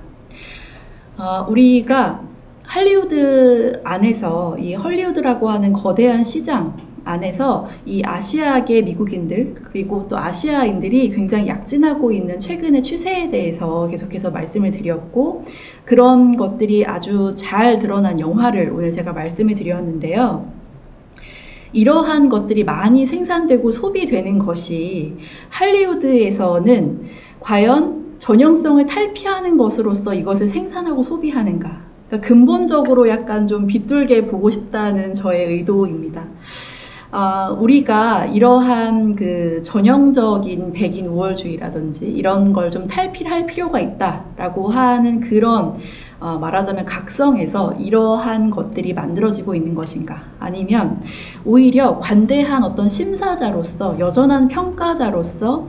우리가 할리우드 안에서 이 헐리우드라고 하는 거대한 시장을 안에서 이 아시아계 미국인들 그리고 또 아시아인들이 굉장히 약진하고 있는 최근의 추세에 대해서 계속해서 말씀을 드렸고, 그런 것들이 아주 잘 드러난 영화를 오늘 제가 말씀을 드렸는데요. 이러한 것들이 많이 생산되고 소비되는 것이 할리우드에서는 과연 전형성을 탈피하는 것으로서 이것을 생산하고 소비하는가? 그러니까 근본적으로 약간 좀 비뚤게 보고 싶다는 저의 의도입니다. 우리가 이러한 그 전형적인 백인 우월주의라든지 이런 걸 좀 탈피할 필요가 있다라고 하는 그런 말하자면 각성에서 이러한 것들이 만들어지고 있는 것인가, 아니면 오히려 관대한 어떤 심사자로서 여전한 평가자로서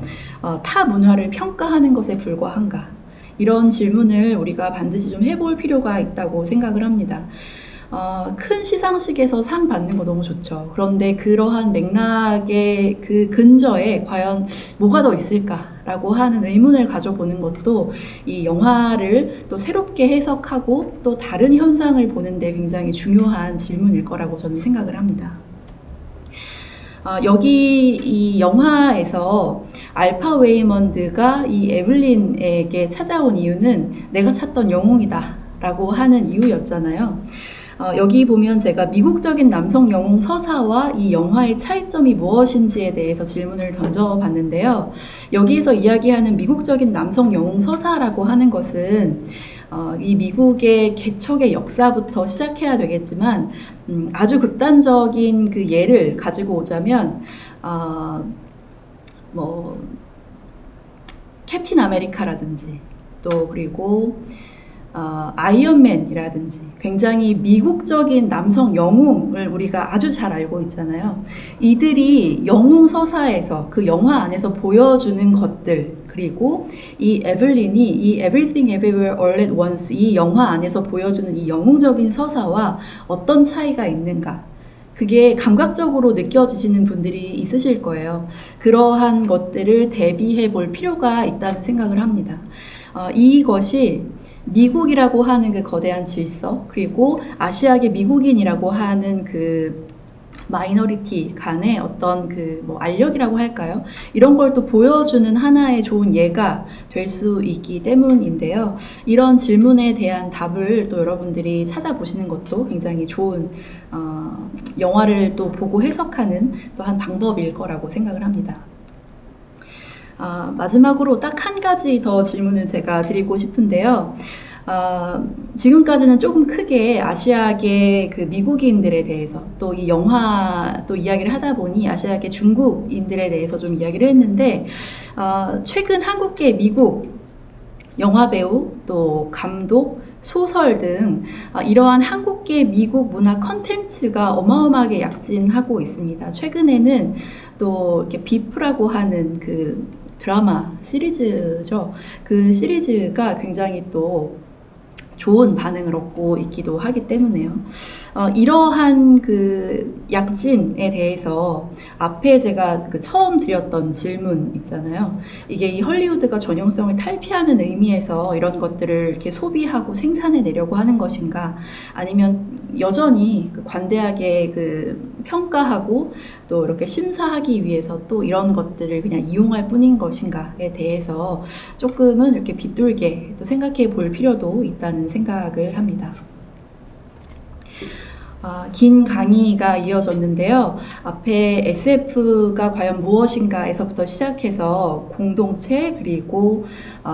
타 문화를 평가하는 것에 불과한가, 이런 질문을 우리가 반드시 좀 해볼 필요가 있다고 생각을 합니다. 큰 시상식에서 상 받는 거 너무 좋죠. 그런데 그러한 맥락의 그 근저에 과연 뭐가 더 있을까라고 하는 의문을 가져보는 것도 이 영화를 또 새롭게 해석하고 또 다른 현상을 보는데 굉장히 중요한 질문일 거라고 저는 생각을 합니다. 여기 이 영화에서 알파 웨이먼드가 이 에블린에게 찾아온 이유는 내가 찾던 영웅이다 라고 하는 이유였잖아요. 여기 보면 제가 미국적인 남성 영웅 서사와 이 영화의 차이점이 무엇인지에 대해서 질문을 던져봤는데요. 여기에서 이야기하는 미국적인 남성 영웅 서사라고 하는 것은 이 미국의 개척의 역사부터 시작해야 되겠지만 아주 극단적인 그 예를 가지고 오자면 뭐 캡틴 아메리카라든지 또 그리고 아이언맨이라든지 굉장히 미국적인 남성 영웅을 우리가 아주 잘 알고 있잖아요. 이들이 영웅 서사에서 그 영화 안에서 보여주는 것들, 그리고 이 에블린이 이 Everything Everywhere All at Once 이 영화 안에서 보여주는 이 영웅적인 서사와 어떤 차이가 있는가, 그게 감각적으로 느껴지시는 분들이 있으실 거예요. 그러한 것들을 대비해 볼 필요가 있다는 생각을 합니다. 이것이 미국이라고 하는 그 거대한 질서, 그리고 아시아계 미국인이라고 하는 그 마이너리티 간의 어떤 그 뭐 알력이라고 할까요? 이런 걸 또 보여주는 하나의 좋은 예가 될 수 있기 때문인데요. 이런 질문에 대한 답을 또 여러분들이 찾아보시는 것도 굉장히 좋은 영화를 또 보고 해석하는 또 한 방법일 거라고 생각을 합니다. 마지막으로 딱 한 가지 더 질문을 제가 드리고 싶은데요. 지금까지는 조금 크게 아시아계 그 미국인들에 대해서 또 이 영화 또 이야기를 하다 보니 아시아계 중국인들에 대해서 좀 이야기를 했는데, 최근 한국계 미국 영화배우 또 감독 소설 등 이러한 한국계 미국 문화 컨텐츠가 어마어마하게 약진하고 있습니다. 최근에는 또 이렇게 비프라고 하는 그 드라마 시리즈죠. 그 시리즈가 굉장히 또 좋은 반응을 얻고 있기도 하기 때문에요. 이러한 그 약진에 대해서 앞에 제가 그 처음 드렸던 질문 있잖아요. 이게 이 헐리우드가 전형성을 탈피하는 의미에서 이런 것들을 이렇게 소비하고 생산해 내려고 하는 것인가, 아니면 여전히 그 관대하게 그 평가하고 또 이렇게 심사하기 위해서 또 이런 것들을 그냥 이용할 뿐인 것인가에 대해서 조금은 이렇게 비뚤게 또 생각해 볼 필요도 있다는 생각을 합니다. 긴 강의가 이어졌는데요. 앞에 SF가 과연 무엇인가에서부터 시작해서 공동체, 그리고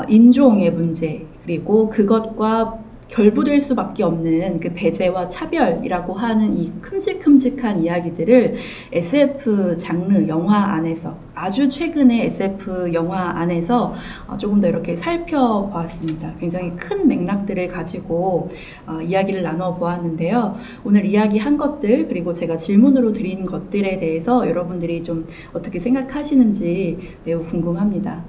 인종의 문제, 그리고 그것과 결부될 수밖에 없는 그 배제와 차별이라고 하는 이 큼직큼직한 이야기들을 SF 장르 영화 안에서, 아주 최근의 SF 영화 안에서 조금 더 이렇게 살펴보았습니다. 굉장히 큰 맥락들을 가지고 이야기를 나눠보았는데요. 오늘 이야기한 것들, 그리고 제가 질문으로 드린 것들에 대해서 여러분들이 좀 어떻게 생각하시는지 매우 궁금합니다.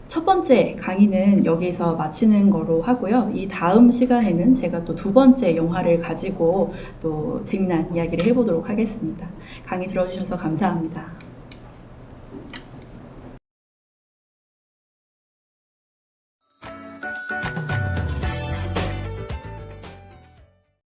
첫 번째 강의는 여기서 마치는 거로 하고요. 이 다음 시간에는 제가 또 두 번째 영화를 가지고 또 재미난 이야기를 해보도록 하겠습니다. 강의 들어주셔서 감사합니다.